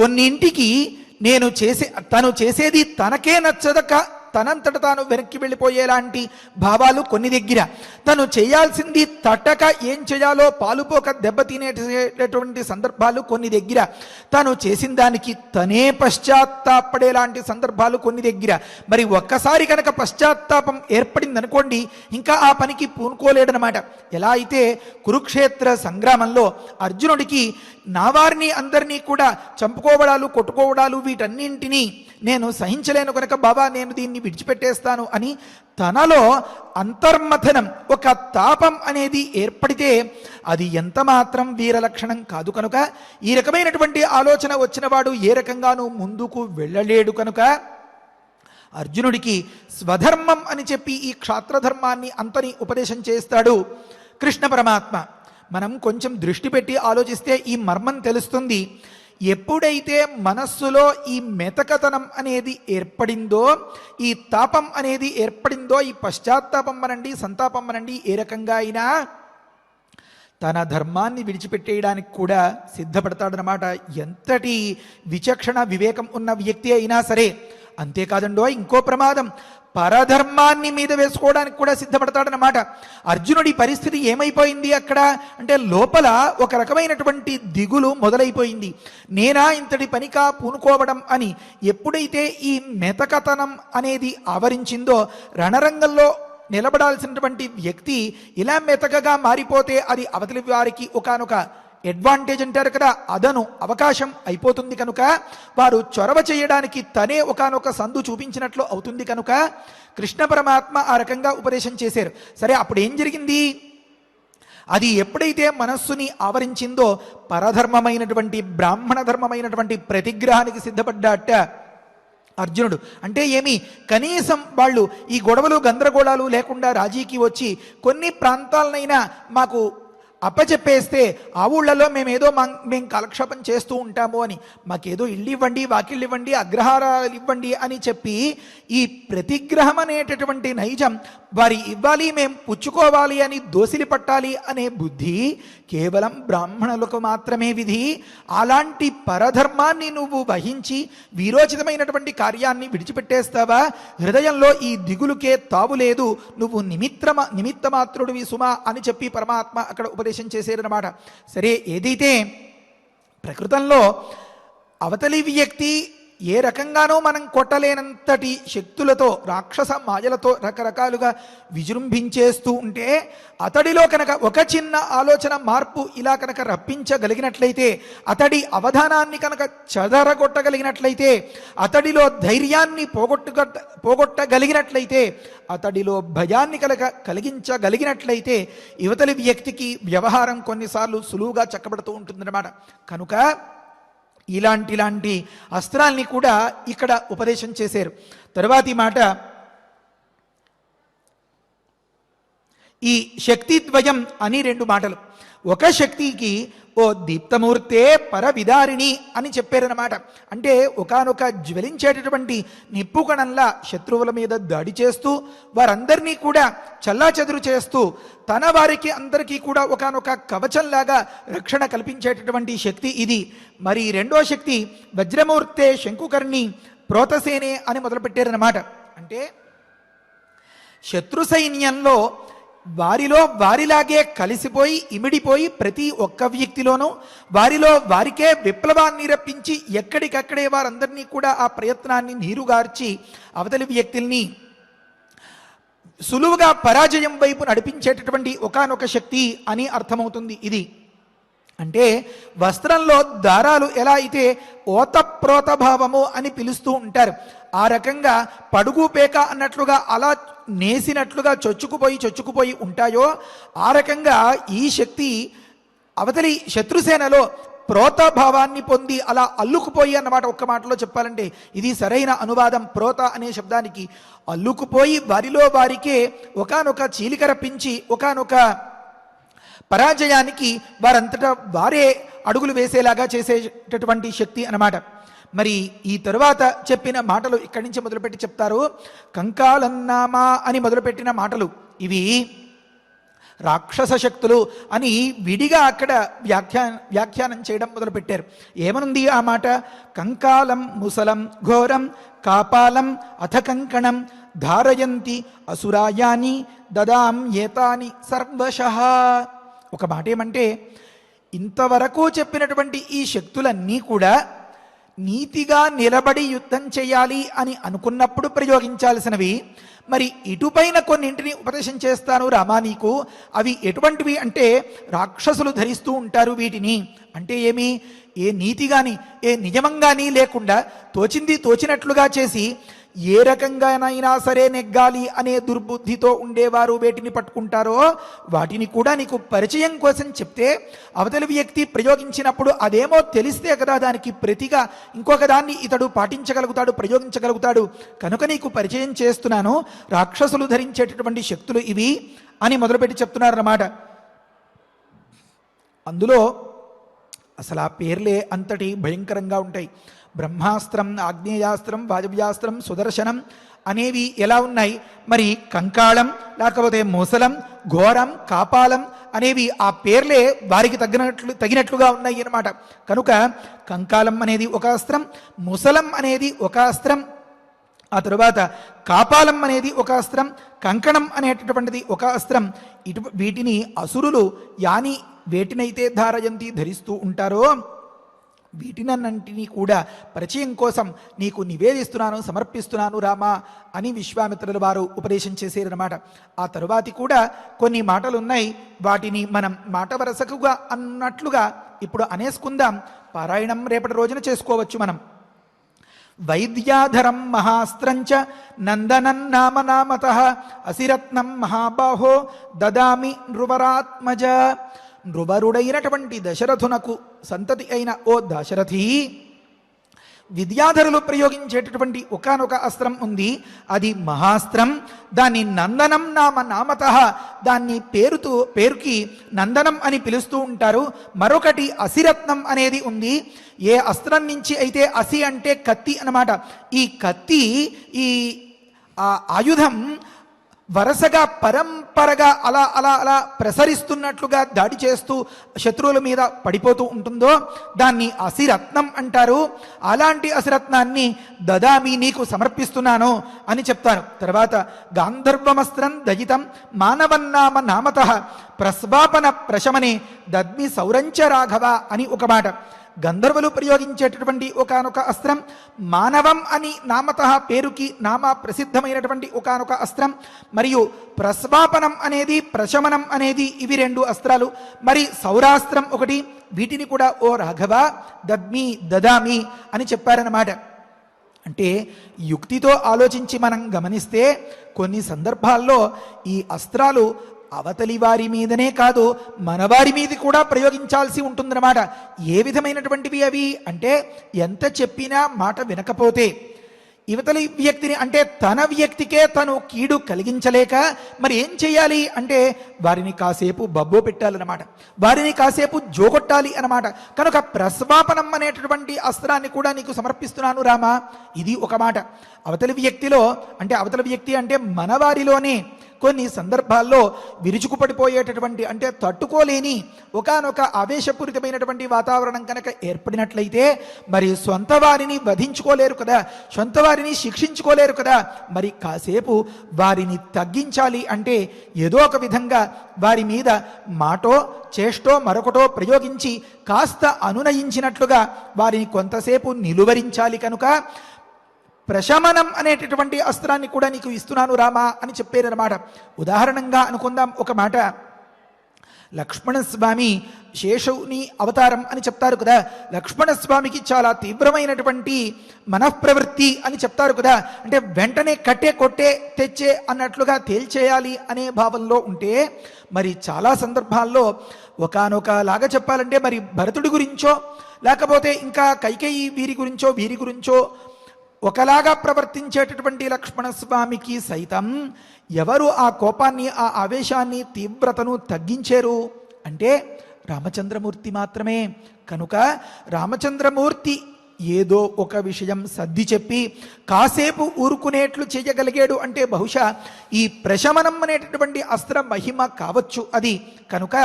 కొన్నింటికి తను చేసేది తనకే నచ్చదక తనంతట తాను వెనక్కి వెళ్ళిపోయేలాంటి భావాలు కొన్ని దగ్గర, తను చేయాల్సింది తట్టక ఏం చేయాలో పాలుపోక దెబ్బతినేటటువంటి సందర్భాలు కొన్ని దగ్గర, తాను చేసిన దానికి తనే పశ్చాత్తాపడేలాంటి సందర్భాలు కొన్ని దగ్గర. మరి ఒక్కసారి కనుక పశ్చాత్తాపం ఏర్పడింది అనుకోండి, ఇంకా ఆ పనికి పూనుకోలేడనమాట. ఎలా అయితే కురుక్షేత్ర సంగ్రామంలో అర్జునుడికి నా వారిని అందరినీ కూడా చంపుకోవడాలు, కొట్టుకోవడాలు వీటన్నింటినీ నేను సహించలేను కనుక బాబా నేను దీన్ని విడిచిపెట్టేస్తాను అని తనలో అంతర్మథనం, ఒక తాపం అనేది ఏర్పడితే అది ఎంత మాత్రం వీరలక్షణం కాదు కనుక ఈ రకమైనటువంటి ఆలోచన వచ్చిన వాడు ఏ రకంగానూ ముందుకు వెళ్ళలేడు కనుక అర్జునుడికి స్వధర్మం అని చెప్పి ఈ క్షాత్రధర్మాన్ని అంతని ఉపదేశం చేస్తాడు కృష్ణ పరమాత్మ. మనం కొంచెం దృష్టి పెట్టి ఆలోచిస్తే ఈ మర్మం తెలుస్తుంది. ఎప్పుడైతే మనస్సులో ఈ మెతకతనం అనేది ఏర్పడిందో, ఈ తాపం అనేది ఏర్పడిందో, ఈ పశ్చాత్తాపం అనండి, సంతాపం అనండి, ఏ రకంగా అయినా తన ధర్మాన్ని విడిచిపెట్టేయడానికి కూడా సిద్ధపడతాడనమాట. ఎంతటి విచక్షణ వివేకం ఉన్న వ్యక్తి అయినా సరే. అంతేకాదండో ఇంకో ప్రమాదం, పరధర్మాన్ని మీద వేసుకోవడానికి కూడా సిద్ధపడతాడనమాట. అర్జునుడి పరిస్థితి ఏమైపోయింది అక్కడ అంటే లోపల ఒక రకమైనటువంటి దిగులు మొదలైపోయింది. నేనా ఇంతటి పనికా పూనుకోవడం అని ఎప్పుడైతే ఈ మెతకతనం అనేది ఆవరించిందో, రణరంగంలో నిలబడాల్సినటువంటి వ్యక్తి ఇలా మెతకగా మారిపోతే అది అవతలి వారికి ఒకానొక అడ్వాంటేజ్ అంటారు కదా, అదను అవకాశం అయిపోతుంది కనుక వారు చొరవ చేయడానికి తనే ఒకానొక సందు చూపించినట్లు అవుతుంది కనుక కృష్ణ పరమాత్మ ఆ రకంగా ఉపదేశం చేశారు. సరే, అప్పుడు ఏం జరిగింది? అది ఎప్పుడైతే మనస్సుని ఆవరించిందో పరధర్మమైనటువంటి బ్రాహ్మణ ధర్మమైనటువంటి ప్రతిగ్రహానికి సిద్ధపడ్డాట అర్జునుడు. అంటే ఏమి, కనీసం వాళ్ళు ఈ గొడవలు గందరగోళాలు లేకుండా రాజీకి వచ్చి కొన్ని ప్రాంతాలనైనా మాకు అప్పచెప్పేస్తే ఆ ఊళ్ళలో మేము కాలక్షేపం చేస్తూ ఉంటాము అని, మాకేదో ఇల్లు ఇవ్వండి, వాకిళ్ళు ఇవ్వండి, అగ్రహారాలు ఇవ్వండి అని చెప్పి ఈ ప్రతిగ్రహం అనేటటువంటి నైజం వారి ఇవ్వాలి, మేము పుచ్చుకోవాలి అని దోసిలి పట్టాలి అనే బుద్ధి కేవలం బ్రాహ్మణులకు మాత్రమే విధి. అలాంటి పరధర్మాన్ని నువ్వు వహించి వీరోచితమైనటువంటి కార్యాన్ని విడిచిపెట్టేస్తావా? హృదయంలో ఈ దిగులుకే తావు లేదు, నువ్వు నిమిత్త మాత్రుడివి సుమా అని చెప్పి పరమాత్మ అక్కడ ఉపదేశం చేసేరన్నమాట. సరే, ఏదైతే ప్రకృతంలో అవతలి వ్యక్తి ఏ రకంగానో మనం కొట్టలేనంతటి శక్తులతో, రాక్షస మాయలతో రకరకాలుగా విజృంభించేస్తూ ఉంటే అతడిలో కనుక ఒక చిన్న ఆలోచన మార్పు ఇలా కనుక రప్పించగలిగినట్లయితే, అతడి అవధానాన్ని కనుక చెదరగొట్టగలిగినట్లయితే, అతడిలో ధైర్యాన్ని పోగొట్టగలిగినట్లయితే, అతడిలో భయాన్ని కలిగించగలిగినట్లయితే యువతలి వ్యక్తికి వ్యవహారం కొన్నిసార్లు సులువుగా చక్కబడుతూ ఉంటుందన్నమాట. కనుక ఇలాంటి అస్త్రాల్ని కూడా ఇక్కడ ఉపదేశం చేశారు. తరువాతి మాట, ఈ శక్తిద్వయం అని రెండు మాటలు. ఒక శక్తికి ఓ దీప్తమూర్తే పరవిదారిణి అని చెప్పారన్నమాట. అంటే ఒకానొక జ్వలించేటటువంటి నిప్పుకణంలా శత్రువుల మీద దాడి చేస్తూ వారందరినీ కూడా చల్లాచెదురు చేస్తూ తన వారికి అందరికీ కూడా ఒకానొక కవచంలాగా రక్షణ కల్పించేటటువంటి శక్తి ఇది. మరి రెండో శక్తి వజ్రమూర్తే శంకుకర్ణి ప్రోతసేనే అని మొదలుపెట్టారన్నమాట. అంటే శత్రు సైన్యంలో వారిలో వారిలాగే కలిసిపోయి ఇమిడిపోయి ప్రతి ఒక్క వ్యక్తిలోనూ వారిలో వారికే విప్లవాన్ని రప్పించి ఎక్కడికక్కడే వారందరినీ కూడా ఆ ప్రయత్నాన్ని నీరుగార్చి అవతలి వ్యక్తుల్ని సులువుగా పరాజయం వైపు నడిపించేటటువంటి ఒకానొక శక్తి అని అర్థమవుతుంది ఇది. అంటే వస్త్రంలో దారాలు ఎలా అయితే ఓతప్రోత భావము అని పిలుస్తూ ఉంటారు, ఆ రకంగా పడుగు పేక అన్నట్లుగా అలా నేసినట్లుగా చొచ్చుకుపోయి ఉంటాయో ఆ రకంగా ఈ శక్తి అవతలి శత్రుసేనలో ప్రోత భావాన్ని పొంది అలా అల్లుకుపోయి అన్నమాట. ఒక్క మాటలో చెప్పాలంటే ఇది సరైన అనువాదం. ప్రోత అనే శబ్దానికి అల్లుకుపోయి వారిలో వారికే ఒకానొక చీలిక రప్పించి ఒకానొక పరాజయానికి వారంతటా వారే అడుగులు వేసేలాగా చేసేటటువంటి శక్తి అన్నమాట. మరి ఈ తరువాత చెప్పిన మాటలు ఇక్కడి నుంచి మొదలుపెట్టి చెప్తారు. కంకాలన్నామా అని మొదలుపెట్టిన మాటలు ఇవి రాక్షస శక్తులు అని విడిగా అక్కడ వ్యాఖ్యానం చేయడం మొదలుపెట్టారు. ఏమనుంది ఆ మాట? కంకాలం ముసలం ఘోరం కాపాలం అథ కంకణం ధారయంతి అసురాయాని దదాం ఏతాని సర్వశః. ఒక మాట ఏమంటే, ఇంతవరకు చెప్పినటువంటి ఈ శక్తులన్నీ కూడా నీతిగా నిలబడి యుద్ధం చేయాలి అని అనుకున్నప్పుడు ప్రయోగించాల్సినవి. మరి ఇటుపైన కొన్నింటిని ఉపదేశం చేస్తాను రామా నీకు. అవి ఎటువంటివి అంటే రాక్షసులు ధరిస్తూ ఉంటారు వీటిని. అంటే ఏమి? ఏ నీతి కానీ ఏ నియమం కానీ లేకుండా తోచింది తోచినట్లుగా చేసి ఏ రకంగానైనా సరే నెగ్గాలి అనే దుర్బుద్ధితో ఉండేవారు వేటిని పట్టుకుంటారో వాటిని కూడా నీకు పరిచయం కోసం చెప్తే అవతలి వ్యక్తి ప్రయోగించినప్పుడు అదేమో తెలిస్తే కదా దానికి ప్రతిగా ఇంకొక దాన్ని ఇతడు పాటించగలుగుతాడు, ప్రయోగించగలుగుతాడు. కనుక నీకు పరిచయం చేస్తున్నాను. రాక్షసులు ధరించేటటువంటి శక్తులు ఇవి అని మొదలుపెట్టి చెప్తున్నారన్నమాట. అందులో అసలు ఆ పేర్లే అంతటి భయంకరంగా ఉంటాయి. బ్రహ్మాస్త్రం, ఆగ్నేయాస్త్రం, వాజవ్యాస్త్రం, సుదర్శనం అనేవి ఎలా ఉన్నాయి? మరి కంకాళం లేకపోతే ముసలం, ఘోరం, కాపాలం అనేవి ఆ పేర్లే వారికి తగినట్లుగా ఉన్నాయి అన్నమాట. కనుక కంకాళం అనేది ఒక అస్త్రం, ముసలం అనేది ఒక అస్త్రం, ఆ తరువాత కాపాలం అనేది ఒక అస్త్రం, కంకణం అనేటటువంటిది ఒక అస్త్రం. వీటిని అసురులు యాని వేటినైతే ధారయంతి ధరిస్తూ ఉంటారో వీటినన్నింటినీ కూడా పరిచయం కోసం నీకు నివేదిస్తున్నాను, సమర్పిస్తున్నాను రామా అని విశ్వామిత్రుల వారు ఉపదేశం చేశారన్నమాట. ఆ తరువాతి కూడా కొన్ని మాటలు ఉన్నాయి. వాటిని మనం మాట వరసకుగా అన్నట్లుగా ఇప్పుడు అనేసుకుందాం. పారాయణం రేపటి రోజున చేసుకోవచ్చు మనం. వైద్యాధరం మహాస్త్రంచ నందనం నామనామతః అసిరత్నం మహాబాహో దదామి నృవరాత్మజ. నృవరుడైనటువంటి దశరథునకు సంతతి అయిన ఓ దశరథి, విద్యాధరులు ప్రయోగించేటటువంటి ఒకానొక అస్త్రం ఉంది. అది మహాస్త్రం. దాన్ని నందనం నామతః, దాన్ని పేరుకి నందనం అని పిలుస్తూ ఉంటారు. మరొకటి అసిరత్నం అనేది ఉంది. ఏ అస్త్రం నుంచి అయితే అసి అంటే కత్తి అన్నమాట. ఈ కత్తి, ఈ ఆయుధం వరుసగా పరంపరగా అలా అలా అలా ప్రసరిస్తున్నట్లుగా దాడి చేస్తూ శత్రువుల మీద పడిపోతూ ఉంటుందో దాన్ని అసిరత్నం అంటారు. అలాంటి అసిరత్నాన్ని దదామి నీకు సమర్పిస్తున్నాను అని చెప్తారు. తర్వాత గాంధర్వమస్త్రం దయితం మానవన్నామ నామతః ప్రస్వాపన ప్రశమనే దద్మి సౌరంచ రాఘవ అని ఒక మాట. గంధర్వులు ప్రయోగించేటటువంటి ఒకానొక అస్త్రం, మానవం అని నామతః పేరుకి నామ ప్రసిద్ధమైనటువంటి ఒకానొక అస్త్రం, మరియు ప్రస్వాపనం అనేది ప్రశమనం అనేది ఇవి రెండు అస్త్రాలు. మరి సౌరాస్త్రం ఒకటి. వీటిని కూడా ఓ రాఘవ దదామి అని చెప్పారన్నమాట. అంటే యుక్తితో ఆలోచించి మనం గమనిస్తే కొన్ని సందర్భాల్లో ఈ అస్త్రాలు అవతలి వారి మీదనే కాదు మనవారి మీద కూడా ప్రయోగించాల్సి ఉంటుందన్నమాట. ఏ విధమైనటువంటివి అవి అంటే, ఎంత చెప్పినా మాట వినకపోతే ఇవతలి వ్యక్తిని అంటే తన వ్యక్తికే తను కీడు కలిగించలేక మరి ఏం చేయాలి అంటే వారిని కాసేపు బబ్బో పెట్టాలన్నమాట, వారిని కాసేపు జోగొట్టాలి అన్నమాట. కనుక ప్రస్వాపనం అనేటటువంటి అస్త్రాన్ని కూడా నీకు సమర్పిస్తున్నాను రామా. ఇది ఒక మాట. అవతలి వ్యక్తిలో అంటే అవతలి వ్యక్తి అంటే మనవారిలోనే కొన్ని సందర్భాల్లో విరుచుకుపడిపోయేటటువంటి అంటే తట్టుకోలేని ఒకానొక ఆవేశపూరితమైనటువంటి వాతావరణం కనుక ఏర్పడినట్లయితే మరి సొంత వారిని వధించుకోలేరు కదా, సొంత వారిని శిక్షించుకోలేరు కదా. మరి కాసేపు వారిని తగ్గించాలి అంటే ఏదో ఒక విధంగా వారి మీద మాటో చేష్టో మరొకటో ప్రయోగించి కాస్త అనునయించినట్లుగా వారిని కొంతసేపు నిలువరించాలి. కనుక ప్రశమనం అనేటటువంటి అస్త్రాన్ని కూడా నీకు ఇస్తున్నాను రామా అని చెప్పారన్నమాట. ఉదాహరణంగా అనుకుందాం ఒక మాట. లక్ష్మణస్వామి శేషుని అవతారం అని చెప్తారు కదా. లక్ష్మణస్వామికి చాలా తీవ్రమైనటువంటి మనఃప్రవృత్తి అని చెప్తారు కదా. అంటే వెంటనే కట్టే కొట్టే తెచ్చే అన్నట్లుగా తేల్చేయాలి అనే భావంలో ఉంటే మరి చాలా సందర్భాల్లో ఒకానొకలాగా చెప్పాలంటే మరి భరతుడి గురించో లేకపోతే ఇంకా కైకేయి వీరి గురించో ఒకలాగా ప్రవర్తించేటటువంటి లక్ష్మణస్వామికి సైతం ఎవరు ఆ కోపాన్ని ఆ ఆవేశాన్ని తీవ్రతను తగ్గించారు అంటే రామచంద్రమూర్తి మాత్రమే. కనుక రామచంద్రమూర్తి ఏదో ఒక విషయం సర్ది చెప్పి కాసేపు ఊరుకునేట్లు చేయగలిగాడు అంటే బహుశా ఈ ప్రశమనం అనేటటువంటి అస్త్ర మహిమ కావచ్చు అది. కనుక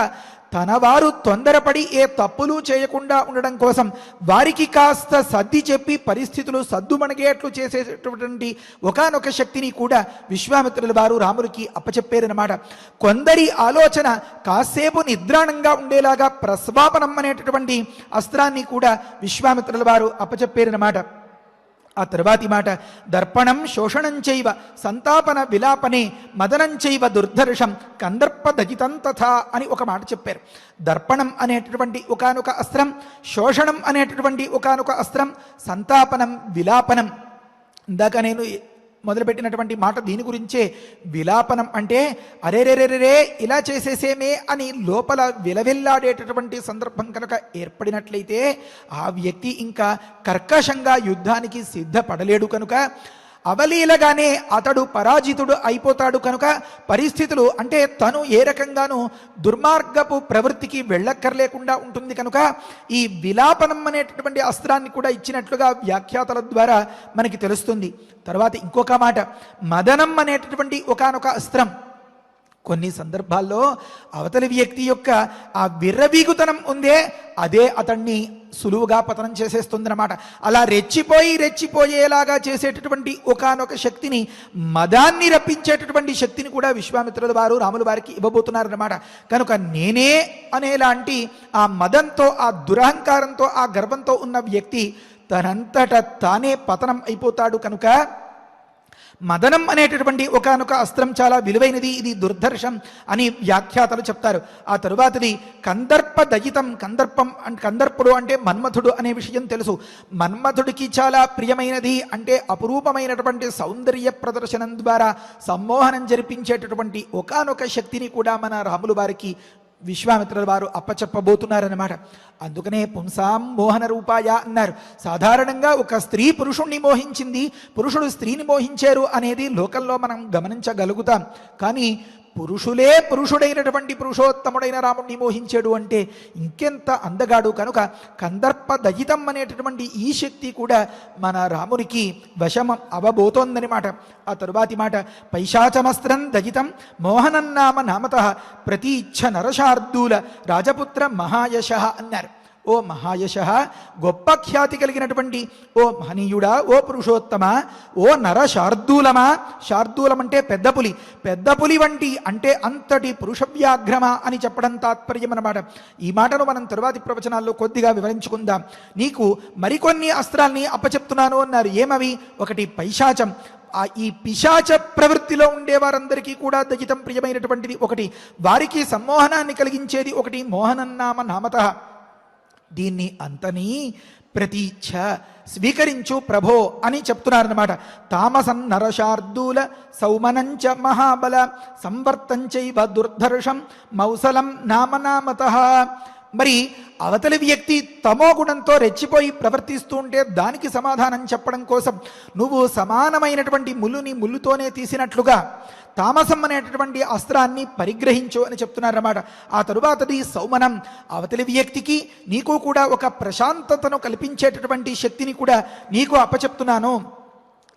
తన వారు తొందరపడి ఏ తప్పులు చేయకుండా ఉండడం కోసం వారికి కాస్త సర్ది చెప్పి పరిస్థితులు సద్దుమణగేట్లు చేసేటటువంటి ఒకానొక శక్తిని కూడా విశ్వామిత్రుల వారు రాముడికి అప్పచెప్పారన్నమాట. కొందరి ఆలోచన కాసేపు నిద్రాణంగా ఉండేలాగా ప్రస్వాపనం అనేటటువంటి అస్త్రాన్ని కూడా విశ్వామిత్రుల వారు అప్పచెప్పారన్నమాట. ఆ తర్వాతి మాట, దర్పణం శోషణం చైవ సంతాపన విలాపనే మదనం చైవ దుర్ధర్షం కందర్పదగితం తథా అని ఒక మాట చెప్పారు. దర్పణం అనేటటువంటి ఒకానొక అస్త్రం, శోషణం అనేటటువంటి ఒకానొక అస్త్రం, సంతాపనం విలాపనం. ఇందాక నేను మొదలుపెట్టినటువంటి మాట దీని గురించే. విలాపనం అంటే అరేరేరేరే ఇలా చేసేసేమే అని లోపల విలవిల్లాడేటటువంటి సందర్భం కనుక ఏర్పడినట్లయితే ఆ వ్యక్తి ఇంకా కర్కశంగా యుద్ధానికి సిద్ధపడలేడు. కనుక అవలీలగానే అతడు పరాజితుడు అయిపోతాడు. కనుక పరిస్థితులు అంటే తను ఏ రకంగానూ దుర్మార్గపు ప్రవృత్తికి వెళ్ళక్కర్లేకుండా ఉంటుంది. కనుక ఈ విలాపనం అనేటటువంటి అస్త్రాన్ని కూడా ఇచ్చినట్లుగా వ్యాఖ్యాతల ద్వారా మనకి తెలుస్తుంది. తర్వాత ఇంకొక మాట, మదనం అనేటటువంటి ఒకానొక అస్త్రం. కొన్ని సందర్భాల్లో అవతలి వ్యక్తి యొక్క ఆ విర్రవీగుతనం ఉందే అదే అతన్ని సులువుగా పతనం చేసేస్తుందన్నమాట. అలా రెచ్చిపోయేలాగా చేసేటటువంటి ఒకానొక శక్తిని, మదాన్ని రప్పించేటటువంటి శక్తిని కూడా విశ్వామిత్రుల వారు రాముల వారికి ఇవ్వబోతున్నారన్నమాట. కనుక నేనే అనేలాంటి ఆ మదంతో ఆ దురహంకారంతో ఆ గర్వంతో ఉన్న వ్యక్తి తనంతట తానే పతనం అయిపోతాడు. కనుక మదనం అనేటటువంటి ఒకానొక అస్త్రం చాలా విలువైనది, ఇది దుర్ధర్షం అని వ్యాఖ్యాతలు చెప్తారు. ఆ తరువాతది కందర్పదయితం. కందర్పుడు అంటే మన్మథుడు అనే విషయం తెలుసు. మన్మథుడికి చాలా ప్రియమైనది అంటే అపురూపమైనటువంటి సౌందర్య ప్రదర్శనం ద్వారా సమ్మోహనం జరిపించేటటువంటి ఒకానొక శక్తిని కూడా మన రాములు వారికి విశ్వామిత్రుల వారు అప్పచెప్పబోతున్నారన్నమాట. అందుకనే పుంసాం మోహన రూపాయ అన్నారు. సాధారణంగా ఒక స్త్రీ పురుషుణ్ణి మోహించింది, పురుషుడు స్త్రీని మోహించారు అనేది లోకంలో మనం గమనించగలుగుతాం. కానీ పురుషులే పురుషుడైనటువంటి పురుషోత్తముడైన రాముడిని మోహించాడు అంటే ఇంకెంత అందగాడు. కనుక కందర్పదయితం అనేటటువంటి ఈ శక్తి కూడా మన రామునికి వశమం అవబోతోందనమాట. ఆ తరువాతి మాట, పైశాచమస్త్రం దయితం మోహనం నామత ప్రతీచ్ఛ నరశార్దూల రాజపుత్ర మహాయశ అన్నారు. ఓ మహాయశ, గొప్ప ఖ్యాతి కలిగినటువంటి ఓ మహనీయుడా, ఓ పురుషోత్తమ, ఓ నర శార్దూలమా. శార్దూలం అంటే పెద్ద పులి. పెద్ద పులి వంటి అంటే అంతటి పురుషవ్యాఘ్రమ అని చెప్పడం తాత్పర్యం అన్నమాట. ఈ మాటను మనం తరువాతి ప్రవచనాల్లో కొద్దిగా వివరించుకుందాం. నీకు మరికొన్ని అస్త్రాల్ని అప్పచెప్తున్నాను అన్నారు. ఏమవి? ఒకటి పైశాచం. ఈ పిశాచ ప్రవృత్తిలో ఉండే వారందరికీ కూడా దయితం ప్రియమైనటువంటిది ఒకటి, వారికి సమ్మోహనాన్ని కలిగించేది ఒకటి, మోహనన్నామ నామత. దీన్ని అంతని ప్రతీచ్ఛ స్వీకరించు ప్రభో అని చెప్తున్నారన్నమాట. తామసం నరశార్దూల సౌమనంచ మహాబల సంవర్తంచైవ దుర్ధర్షం మౌసలం నామనామతః. మరి అవతలి వ్యక్తి తమో గుణంతో రెచ్చిపోయి ప్రవర్తిస్తూ ఉంటే దానికి సమాధానం చెప్పడం కోసం నువ్వు సమానమైనటువంటి ముల్లుని ముల్లుతోనే తీసినట్లుగా తామసం అనేటటువంటి అస్త్రాన్ని పరిగ్రహించు అని చెప్తున్నారన్నమాట. ఆ తరువాతది సౌమనం, అవతలి వ్యక్తికి నీకు కూడా ఒక ప్రశాంతతను కల్పించేటటువంటి శక్తిని కూడా నీకు అప్పచెప్తున్నాను.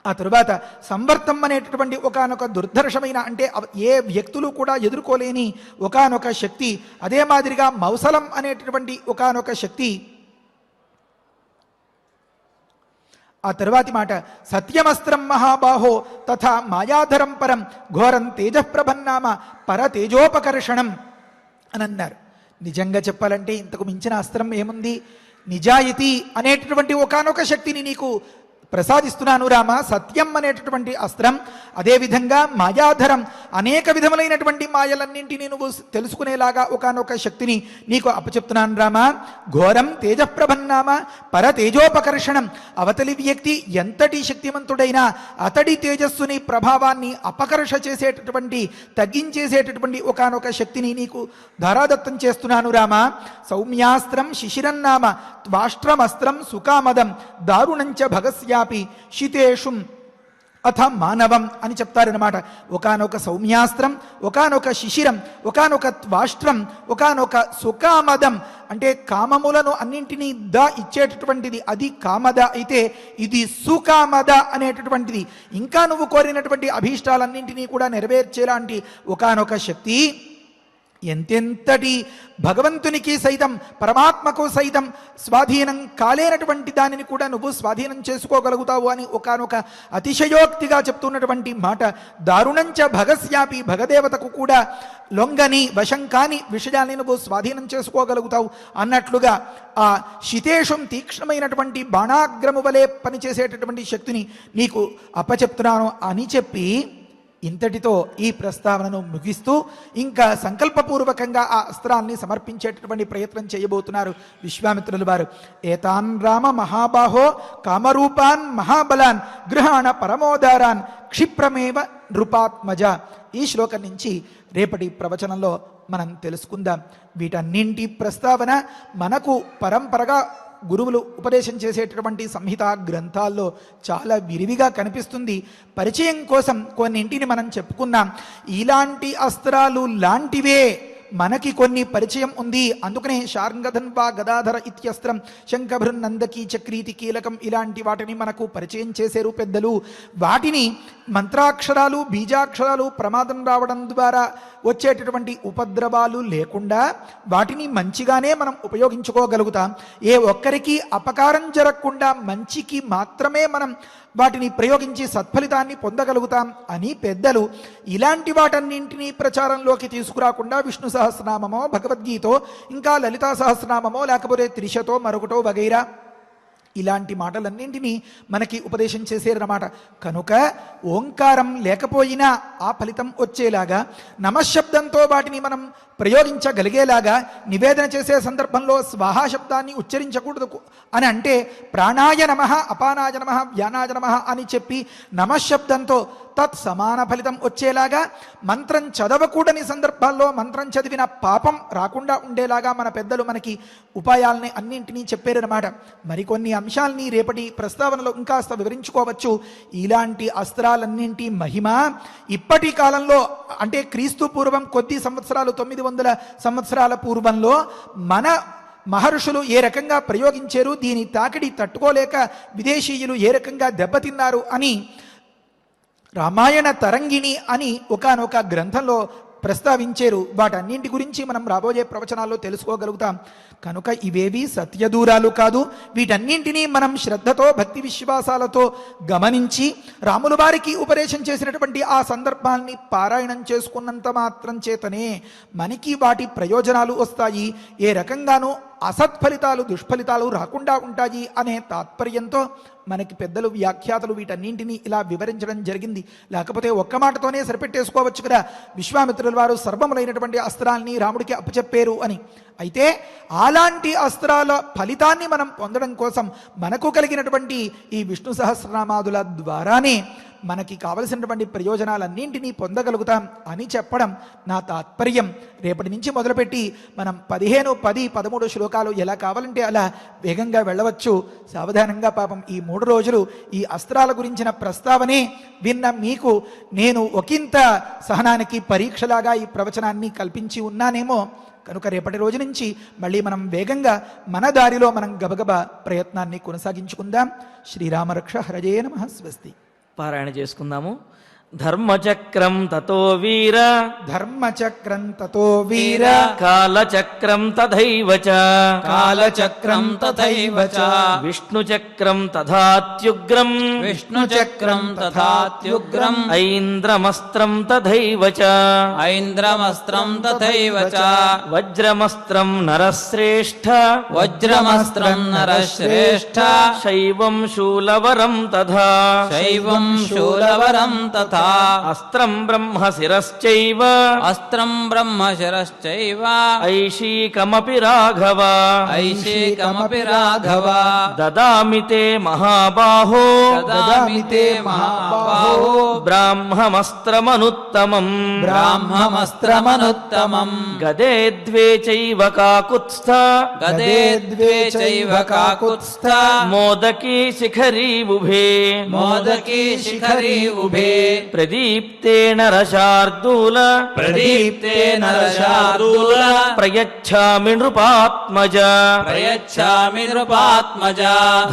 ఆ తరువాత సంవర్తం అనేటటువంటి ఒకానొక దుర్ధర్షమైన అంటే ఏ వ్యక్తులు కూడా ఎదుర్కోలేని ఒకానొక శక్తి, అదే మాదిరిగా మౌసలం అనేటటువంటి ఒకానొక శక్తి. ఆ తరువాతి మాట సత్యమస్త్రం మహాబాహో తథా మాయాధరం పరం ఘోరం తేజఃప్రభన్నామ పరతేజోపకర్షణం అని అన్నారు. నిజంగా చెప్పాలంటే ఇంతకు మించిన అస్త్రం ఏముంది? నిజాయితీ అనేటటువంటి ఒకానొక శక్తిని నీకు ప్రసాదిస్తున్నాను రామ. సత్యం అనేటటువంటి అస్త్రం, అదేవిధంగా మాయాధరం, అనేక విధములైనటువంటి మాయలన్నింటినీ నువ్వు తెలుసుకునేలాగా ఒకానొక శక్తిని నీకు అప్పచెప్తున్నాను రామ. ఘోరం తేజఃప్రభన్నామ పరతేజోపకర్షణం, అవతలి వ్యక్తి ఎంతటి శక్తివంతుడైనా అతడి తేజస్సుని ప్రభావాన్ని అపకర్ష చేసేటటువంటి తగ్గించేసేటటువంటి ఒకానొక శక్తిని నీకు ధారాదత్తం చేస్తున్నాను రామ. సౌమ్యాస్త్రం శిశిరన్నామ త్వాష్ట్రమస్త్రం సుకామదం దారుణంచ భగస్యాపి శితేషుం అథ మానవం అని చెప్తారనమాట. ఒకానొక సౌమ్యాస్త్రం, ఒకానొక శిశిరం, ఒకానొక త్వాష్ట్రం, ఒకానొక సుకామదం అంటే కామములను అన్నింటినీ ఇచ్చేటటువంటిది అది కామద అయితే ఇది సుకామద అనేటటువంటిది. ఇంకా నువ్వు కోరినటువంటి అభీష్టాలన్నింటినీ కూడా నెరవేర్చేలాంటి ఒకానొక శక్తి. ఎంతెంతటి భగవంతునికి సైతం పరమాత్మకు సైతం స్వాధీనం కాలేనటువంటి దానిని కూడా నువ్వు స్వాధీనం చేసుకోగలుగుతావు అని ఒకానొక అతిశయోక్తిగా చెప్తున్నటువంటి మాట. దారుణంచ భగస్యాపి, భగదేవతకు కూడా లొంగని వశం కాని విషయాన్ని నువ్వు స్వాధీనం చేసుకోగలుగుతావు అన్నట్లుగా ఆ శితేషం తీక్ష్ణమైనటువంటి బాణాగ్రము వలె పనిచేసేటటువంటి శక్తిని నీకు అప్పచెప్తున్నాను అని చెప్పి ఇంతటితో ఈ ప్రస్తావనను ముగిస్తూ ఇంకా సంకల్పపూర్వకంగా ఆ అస్త్రాన్ని సమర్పించేటటువంటి ప్రయత్నం చేయబోతున్నారు విశ్వామిత్రులు వారు. ఏతాన్ రామ మహాబాహో కామరూపాన్ మహాబలాన్ గృహాణ పరమోదారాన్ క్షిప్రమేవ నృపాత్మజ. ఈ శ్లోకం నుంచి రేపటి ప్రవచనంలో మనం తెలుసుకుందాం. వీటన్నింటి ప్రస్తావన మనకు పరంపరగా గురువులు ఉపదేశం చేసేటటువంటి సంహితా గ్రంథాల్లో చాలా విరివిగా కనిపిస్తుంది. పరిచయం కోసం కొన్నింటిని మనం చెప్పుకున్నాం. ఇలాంటి అస్త్రాలు లాంటివే మనకి కొన్ని పరిచయం ఉంది. అందుకనే శార్ంగధన్వా గదాధర ఇత్యస్త్రం శంఖభృన్నందకీ చక్రీతి కీలకం ఇలాంటి వాటిని మనకు పరిచయం చేశారు పెద్దలు. వాటిని మంత్రాక్షరాలు బీజాక్షరాలు ప్రమాదం రావడం ద్వారా వచ్చేటటువంటి ఉపద్రవాలు లేకుండా వాటిని మంచిగానే మనం ఉపయోగించుకోగలుగుతాం. ఏ ఒక్కరికి అపకారం జరగకుండా మంచికి మాత్రమే మనం వాటిని ప్రయోగించి సత్ఫలితాన్ని పొందగలుగుతాం అని పెద్దలు ఇలాంటి వాటన్నింటినీ ప్రచారంలోకి తీసుకురాకుండా విష్ణు సహస్రనామమో భగవద్గీతో ఇంకా లలితా సహస్రనామమో లేకపోతే త్రిశతో మరొకటో వగైరా ఇలాంటి మాటలన్నింటినీ మనకి ఉపదేశం చేసేరన్నమాట. కనుక ఓంకారం లేకపోయినా ఆ ఫలితం వచ్చేలాగా నమశబ్దంతో వాటిని మనం ప్రయోగించగలిగేలాగా నివేదన చేసే సందర్భంలో స్వాహా శబ్దాన్ని ఉచ్చరించకూడదు అని అంటే ప్రాణాయ నమః అపానాయ నమః వ్యానాయ నమః అని చెప్పి నమశబ్దంతో తత్ సమాన ఫలితం వచ్చేలాగా మంత్రం చదవకూడని సందర్భాల్లో మంత్రం చదివిన పాపం రాకుండా ఉండేలాగా మన పెద్దలు మనకి ఉపాయాలని అన్నింటినీ చెప్పారన్నమాట. మరికొన్ని అంశాలని రేపటి ప్రస్తావనలో ఇంకాస్త వివరించుకోవచ్చు. ఇలాంటి అస్త్రాలన్నింటి మహిమ ఇప్పటి కాలంలో అంటే క్రీస్తు పూర్వం కొద్ది సంవత్సరాలు 900 సంవత్సరాల పూర్వంలో మన మహర్షులు ఏ రకంగా ప్రయోగించారు, దీని తాకిడి తట్టుకోలేక విదేశీయులు ఏ రకంగా దెబ్బతిన్నారు అని రామాయణ తరంగిణి అని ఒకానొక గ్రంథంలో ప్రస్తావించారు. వాటన్నింటి గురించి మనం రాబోయే ప్రవచనాల్లో తెలుసుకోగలుగుతాం. కనుక ఇవేవి సత్యదూరాలు కాదు. వీటన్నింటినీ మనం శ్రద్ధతో భక్తి విశ్వాసాలతో గమనించి రాముల వారికి ఉపదేశం చేసినటువంటి ఆ సందర్భాల్ని పారాయణం చేసుకున్నంత మాత్రం చేతనే మనకి వాటి ప్రయోజనాలు వస్తాయి. ఏ రకంగానూ అసత్ఫలితాలు దుష్ఫలితాలు రాకుండా ఉంటాయి అనే తాత్పర్యంతో మనకి పెద్దలు వ్యాఖ్యాతలు వీటన్నింటినీ ఇలా వివరించడం జరిగింది. లేకపోతే ఒక్క మాటతోనే సరిపెట్టేసుకోవచ్చు కదా, విశ్వామిత్రుల వారు సర్వములైనటువంటి అస్త్రాల్ని రాముడికి అప్పచెప్పారు అని. అయితే అలాంటి అస్త్రాల ఫలితాన్ని మనం పొందడం కోసం మనకు కలిగినటువంటి ఈ విష్ణు సహస్రనామాదుల ద్వారానే మనకి కావలసినటువంటి ప్రయోజనాలన్నింటినీ పొందగలుగుతాం అని చెప్పడం నా తాత్పర్యం. రేపటి నుంచి మొదలుపెట్టి మనం 15, 10, 13 శ్లోకాలు ఎలా కావాలంటే అలా వేగంగా వెళ్ళవచ్చు. సావధానంగా పాపం ఈ 3 రోజులు ఈ అస్త్రాల గురించిన ప్రస్తావనే విన్న మీకు నేను ఒకంత సహనానికి పరీక్షలాగా ఈ ప్రవచనాన్ని కల్పించి ఉన్నానేమో. కనుక రేపటి రోజు నుంచి మళ్ళీ మనం వేగంగా మన దారిలో మనం గబగబా ప్రయత్నాన్ని కొనసాగించుకుందాం. శ్రీరామరక్ష హరజే నమః. స్వస్తి. పారాయణ చేసుకుందాము. ధర్మచక్రం తతో వీర, ధర్మచక్రం తతో వీర, కాలచక్రం తథైవ చ, కాలచక్రం తథైవ చ, విష్ణుచక్రం తథాత్యుగ్రం, విష్ణుచక్రం తథాత్యుగ్రం, ఐంద్రమస్త్రం తథైవ చ, ఐంద్రమస్త్రం తథైవ చ, వజ్రమస్త్రం నరశ్రేష్ఠ, వజ్రమస్త్రం నరశ్రేష్ఠ, శైవం శూలవరం తథా, శైవం శూలవరం తథా, అస్త్రం బ్రహ్మశిరశ్చైవ, అస్త్రం బ్రహ్మశిరశ్చైవ, ఐషీకమపి రాఘవ, ఐషేకమపి రాఘవ, దదామి తే మహాబాహో, దదామి తే మహాబాహో, బ్రాహ్మమస్త్రమనుత్తమం, బ్రాహ్మమస్త్రమనుత్తమం, గదే ద్వే చైవ కాకుత్స్థ, గదే ద్వే చైవ కాకుత్స్థ, మోదకీ శిఖరీ ఉభే, మోదకీ శిఖరీ ఉభే, ప్రదీప్తేన రశార్దూల, ప్రదీప్తేన రశార్దూల, ప్రయచ్ఛామి నృపాత్మజ, ప్రయచ్ఛామి నృపాత్మజ,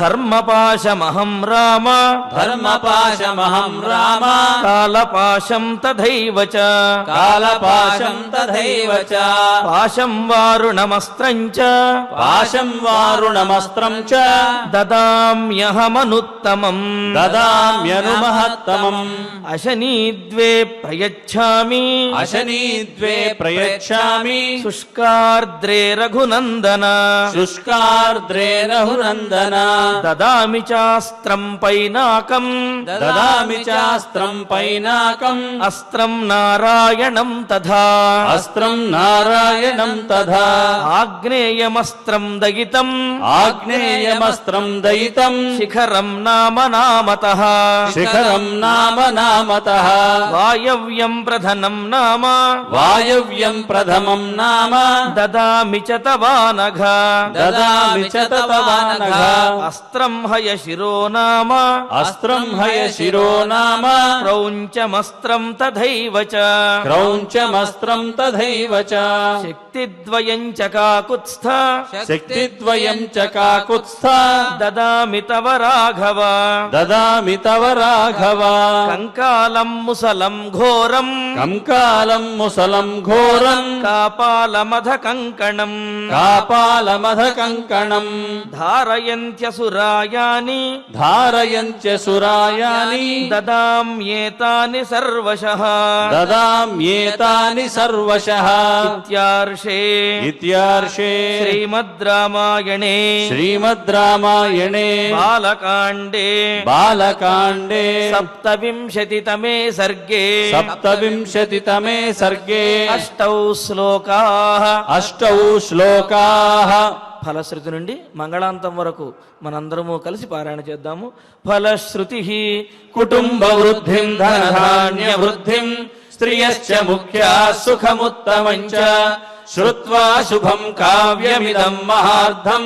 ధర్మపాశమహం రామ, ధర్మపాశమహం రామ, కాలపాశం తథైవ చ, కాలపాశం తథైవ చ, పాశం వారుణమస్త్రం చ, పాశం వారుణమస్త్రం చ, దదామ్యహమనుత్తమం, దదామ్యనుమహత్తమం, అశనీద్వే ప్రయచ్ఛామి, అశనీద్వే ప్రయచ్ఛామి, శుష్కార్ద్రే రఘునందన, శుష్కార్ద్రే రఘునందన, దదామి చాస్త్రం పైనాకం, దదామి చాస్త్రం పైనాకం, అస్త్రం నారాయణం తథా, అస్త్రం నారాయణం తథా, ఆగ్నేయమస్త్రం దయితం, ఆగ్నేయమస్త్రం దయితం, శిఖరం నామ నామతః, శిఖరం నామ నామతః, వాయవ్యం ప్రధనం నామ, వాయవ్యం ప్రథమం నామ, దదామి చ తవానఘ, దదామి చ తవానఘ, అస్త్రం హయశిరో నామ, అస్త్రం హయశిరో నామ, క్రౌంచమస్త్రం తథైవ చ, క్రౌంచమస్త్రం తథైవ చ, శక్తిద్వయం చ కాకుత్స్థ, శక్తిద్వయం చ కాకుత్స్థ, దదామి తవ రాఘవ, దదామి తవ రాఘవ, కంకాలం ముసలం ఘోరం, కంకాలం ముసలం ఘోరం, కాపాలమధ కంకణం, కాపాలమధ కంకణం, ధారయంత్యసురాయాని, ధారయంత్య సురాయాని, దదామ్యేతాని సర్వశః, దదామ్యేతాని సర్వశః. ఇత్యార్షే ఇత్యార్షే శ్రీమద్ రామాయణే శ్రీమద్ రామాయణే బాలకాండే బాలకాండే సప్తవింశతితమే సర్గే సప్తవింశతితమే సర్గే అష్టౌ శ్లోకాః. అష్టౌ శ్లోకాః. ఫలశ్రుతి నుండి మంగళాంతం వరకు మనందరము కలిసి పారాయణ చేద్దాము. ఫలశ్రుతి కుటుంబ వృద్ధిం ధనధాన్య వృద్ధిం స్త్రియశ్చ ముఖ్యా సుఖముత్తమం చ శ్రుత్వా శుభం కావ్యమిదం మహార్థం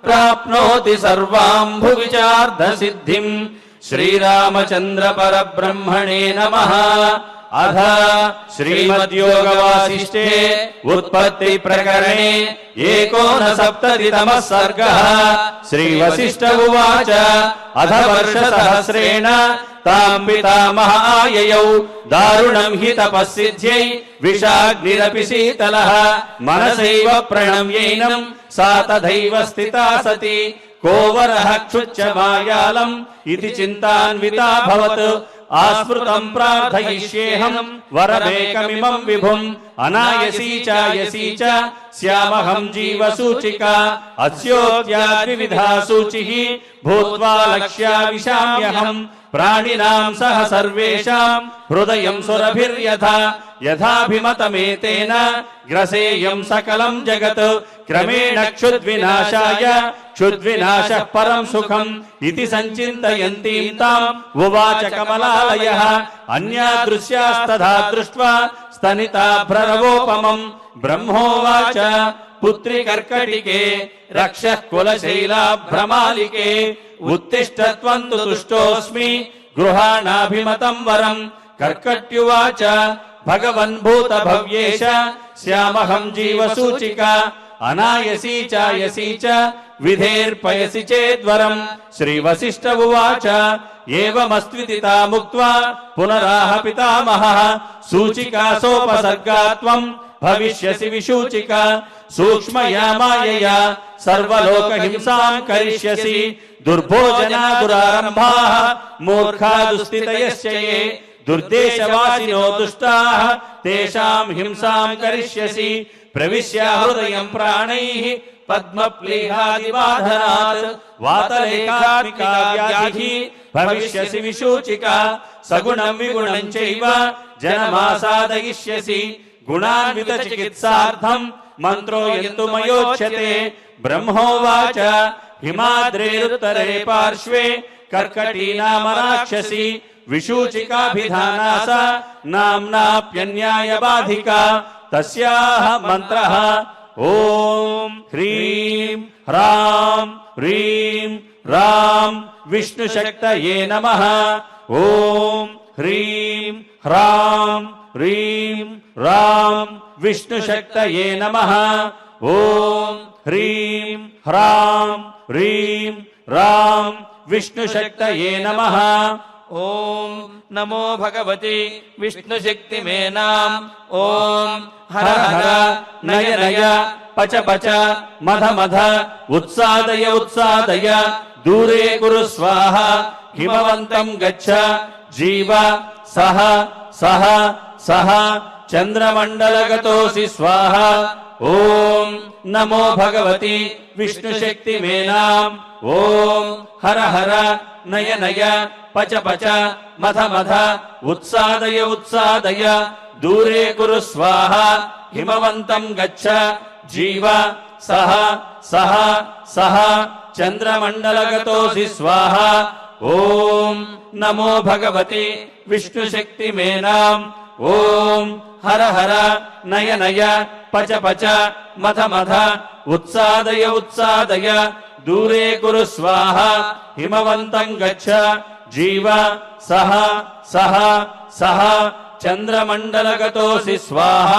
ప్రాప్నోతి సర్వాం భువిచార్ధ సిద్ధిం. శ్రీరామచంద్ర పరబ్రహ్మణే నమః. అథ శ్రీమద్యోగవాసిష్ఠే ఉత్పత్తి ప్రకరణే ఏకోనసప్తతితమః సర్గః. శ్రీవసిష్ఠ ఉవాచ అథ వర్షసహస్రేణ తాం పితామహ ఆయయౌ దారుణం హి తపస్సిద్ధ్యై విషాగ్నిరపి శీతలః మనసైవ ప్రణమ్యేనం సా తథైవ స్థితా సతి కోవరః క్షుచ్చ మాయాలం ఇతి చింతాన్వితాభవత్. ఆస్మృతం ప్రార్థయిష్యేహం వరమేకమిమం విభుం అనాయసీ చాయసీ చ శ్యామహం జీవసూచిక అస్యోద్యాద్వివిధా సూచిః భూత్వా లక్ష్యావిశామ్యహం ప్రాణినాం సహ సర్వేషాం హృదయం సురభిర్యథా యథాభిమతమేతేన గ్రసేయం సకలం జగత్ క్రమేణ క్షుద్వినాశాయ క్షుద్వినాశః పరం సుఖం ఇతి సంచింతయంతీం తాం ఉవాచ కమలాలయః అన్యాదృశ్యాస్తథా దృష్ట్వా స్తనితాభ్రరవోపమం బ్రహ్మోవాచ పుత్రి కర్కటికే రక్షః కులశైలాభ్రమాలికే ఉత్తిష్ట త్వం తు తుష్టోస్మి గృహాణాభిమతం వరం కర్కట్యువాచ భగవన్ భూత భవ్యేశ శ్యామహం జీవసూచిక అనాయసీ చాయసీ చ విధేర్పయసి చేద్వరం శ్రీవసిష్ఠ ఉవాచ ఏవమస్త్వితి తాముక్త్వా పునరాహ పితామహః సూచికా సోపసర్గాత్వం భవిష్యసి విశూచిక సూక్ష్మయా మాయయా సర్వలోకహింసాం కరిష్యసి దుర్భోజనా దురారంభాః మూర్ఖా దుస్థితయశ్చ ఏ దుర్దేశవాసినో దుష్టాః తేషాం హింసాం కరిష్యసి ప్రవిశ్య హృదయం ప్రాణైః పద్మప్లీహాదివాధనాత్ వాతలేఖాత్మికా వ్యాధిః భవిష్యసి విశూచిక సగుణం విగుణం చైవ జనమాసాదయిష్యసి గుణాన్విత చికిత్సార్థం మంత్రో యంతుమయోచ్యతే బ్రహ్మోవాచ హిమాద్రేరుత్తరే పార్శ్వే కర్కటీ నామ రాక్షసి విశూచికాభిధానా స నామ్నాప్యన్యాయ బాధికా తస్యాః మంత్రః ఓం హ్రీం హ్రాం హ్రీం రాం విష్ణుశక్తయే నమః ఓం హ్రీం హ్రాం హ్రీం రాం విష్ణుశక్తయే నమః ఓం హ్రీం హ్రాం హ్రీం రాం విష్ణుశక్తయే నమః ఓం నమో భగవతి విష్ణుశక్తిమేనాం ఓం హర హర నయ నయ పచ పచ మధ మధ ఉత్సాదయ ఉత్సాదయ దూరే కురు స్వాహ హిమవంతం గచ్చ జీవ సహ సహ సహ చంద్రమండలగతోసి స్వాహ ఓం నమో భగవతి విష్ణుశక్తిమేనాం ఓం హర హర నయ నయ పచ పచ మధ మధ ఉత్సాదయ ఉత్సాదయ దూరే కురు స్వాహ హిమవంతం గచ్చ జీవ సహ సహ సహ చంద్రమండలగతోసి స్వాహ ఓం నమో భగవతి విష్ణుశక్తిమేనాం ఓం హర హర నయ నయ పచ పచ మధ మధ ఉత్సాదయ ఉత్సాదయ దూరే కురు స్వాహ హిమవంతం గచ్చ జీవ సహ సహ సహ చంద్రమండలగతోసి స్వాహ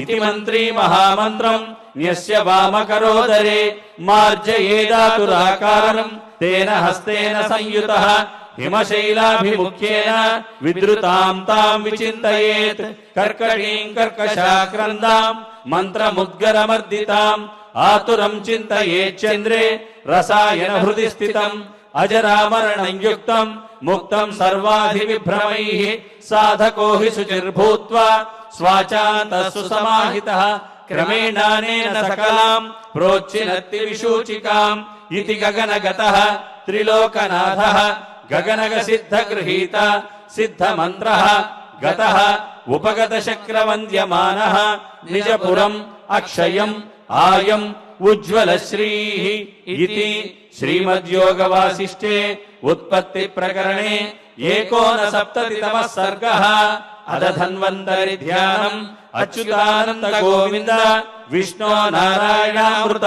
ఇతి మంత్రీ మహామంత్రం న్యస్య వామకరోదరే మార్జయేదాతురాకారం తేన హస్తేన సంయుతః హిమశైలాభిముఖ్యేన విద్రుతాం తాం విచింతయేత్ కర్కటీం కర్కశాక్రందాం మంత్రముద్గరమర్దితాం ఆతురం చింతయేచ్చంద్రే రసాయన హృది స్థితం అజరామరణం యుక్తం ముక్తం సర్వాధి విభ్రమైః సాధకో హి శుచిర్భూత్వా స్వాచాంతస్సు సమాహితః క్రమేణానేన సకలాం ప్రోచ్చినత్తి విశూచికాం ఇతి గగనగతః త్రిలోకనాథః గగనగ సిద్ధ గృహీత సిద్ధ మంత్రః గతః ఉపగత శక్రవంద్యమానః నిజపురం అక్షయం ఆయం ఉజ్వల శ్రీః ఇతి శ్రీమద్యోగ వాసిష్ఠే ఉత్పత్తి ప్రకరణే ఏకోనసప్తతితమః సర్గః అదధన్వంతరి ధ్యానం అచ్యుతానంద గోవింద విష్ణో నారాయణామృత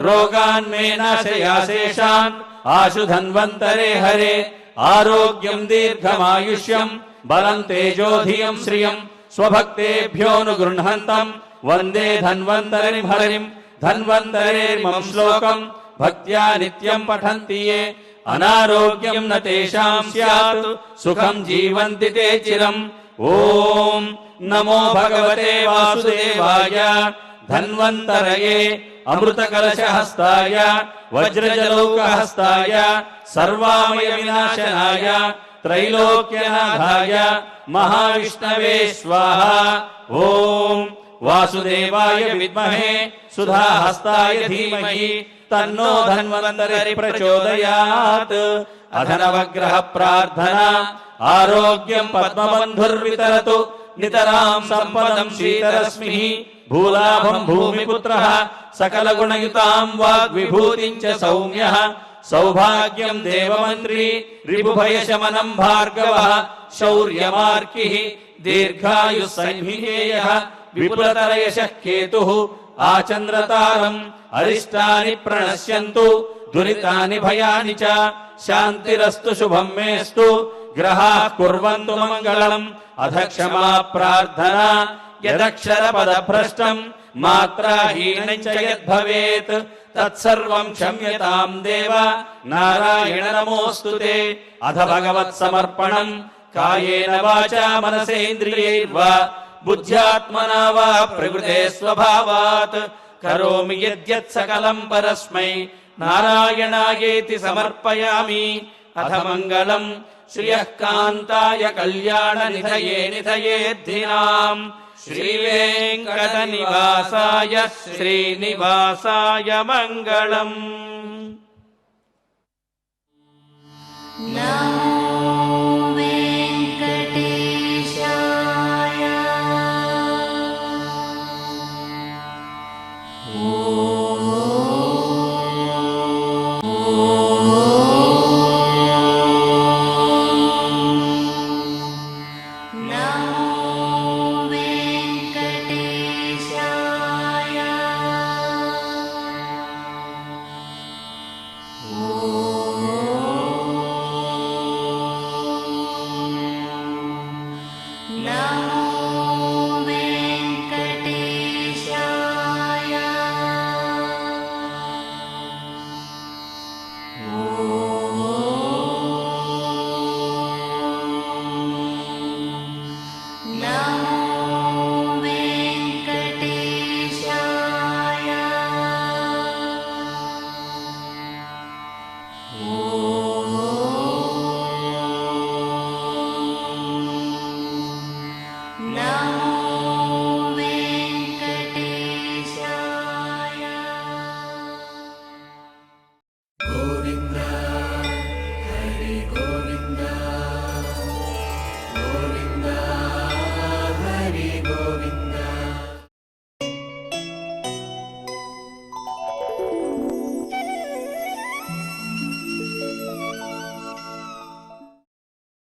రోగాన్మే నాశయాశేషాన్ ఆశు ధన్వంతరే హరే ఆరోగ్యం దీర్ఘమాయుష్యం బలం తేజోధియం శ్రియం స్వభక్తేభ్యోనుగృహంతం వందే ధన్వంతరిం హరిం ధన్వంతరేర్మం శ్లోకం భక్త్యా నిత్యం పఠంతి యే అనారోగ్యం న తేషాం స్యాత్ సుఖం జీవంతి తే చిరం ఓం నమో భగవతే వాసుదేవాయ ధన్వంతరయే అమృతకలశహస్తాయ వజ్రజలౌకహస్తాయ సర్వామయ వినాశనాయ त्रैलोक्यनाथाय महाविष्णवे स्वाहा। ओम वासुदेवाय विद्महे सुधाहस्ताय धीमहि तन्नो धन्वन्तरि प्रचोदयात्। अधनवग्रह प्रार्थना आरोग्यं पद्मबन्धुर्वितरतु नितरां सम्पदं शीतरश्मिः भूलाभं भूमिपुत्रः सकलगुणयुतां वाग्विभूतिं च सौम्यः सौभाग्यं देवमन्त्री रिपुभयशमनं भार्गवः शौर्यमार्किः दीर्घायुः संहितेयः विपुलतरयशः केतुः आचन्द्रतारम् अरिष्टानि प्रणश्यन्तु दुरितानि भयानि च शान्तिरस्तु शुभं मेस्तु ग्रहाः कुर्वन्तु मङ्गलम्। अथ क्षमा प्रार्थना यदक्षरपदभ्रष्टम् मात्राहीनं च यद्भवेत् तत्सर्वं क्षम्यतां देव नारायण नमोऽस्तु ते। अथ भगवत्समर्पणम् कायेन वाचा मनसेन्द्रियैर्वा बुद्ध्यात्मना वा प्रकृते स्वभावात् करोमि यद्यत् सकलं परस्मै नारायणायेति समर्पयामि। अथ मङ्गलम् श्रियः कान्ताय कल्याणनिधये निधयेद्धिनाम् श्रीवेङ्कटनिवासाय श्रीनिवासाय मङ्गलम्। नमो वेङ्कटेशाय।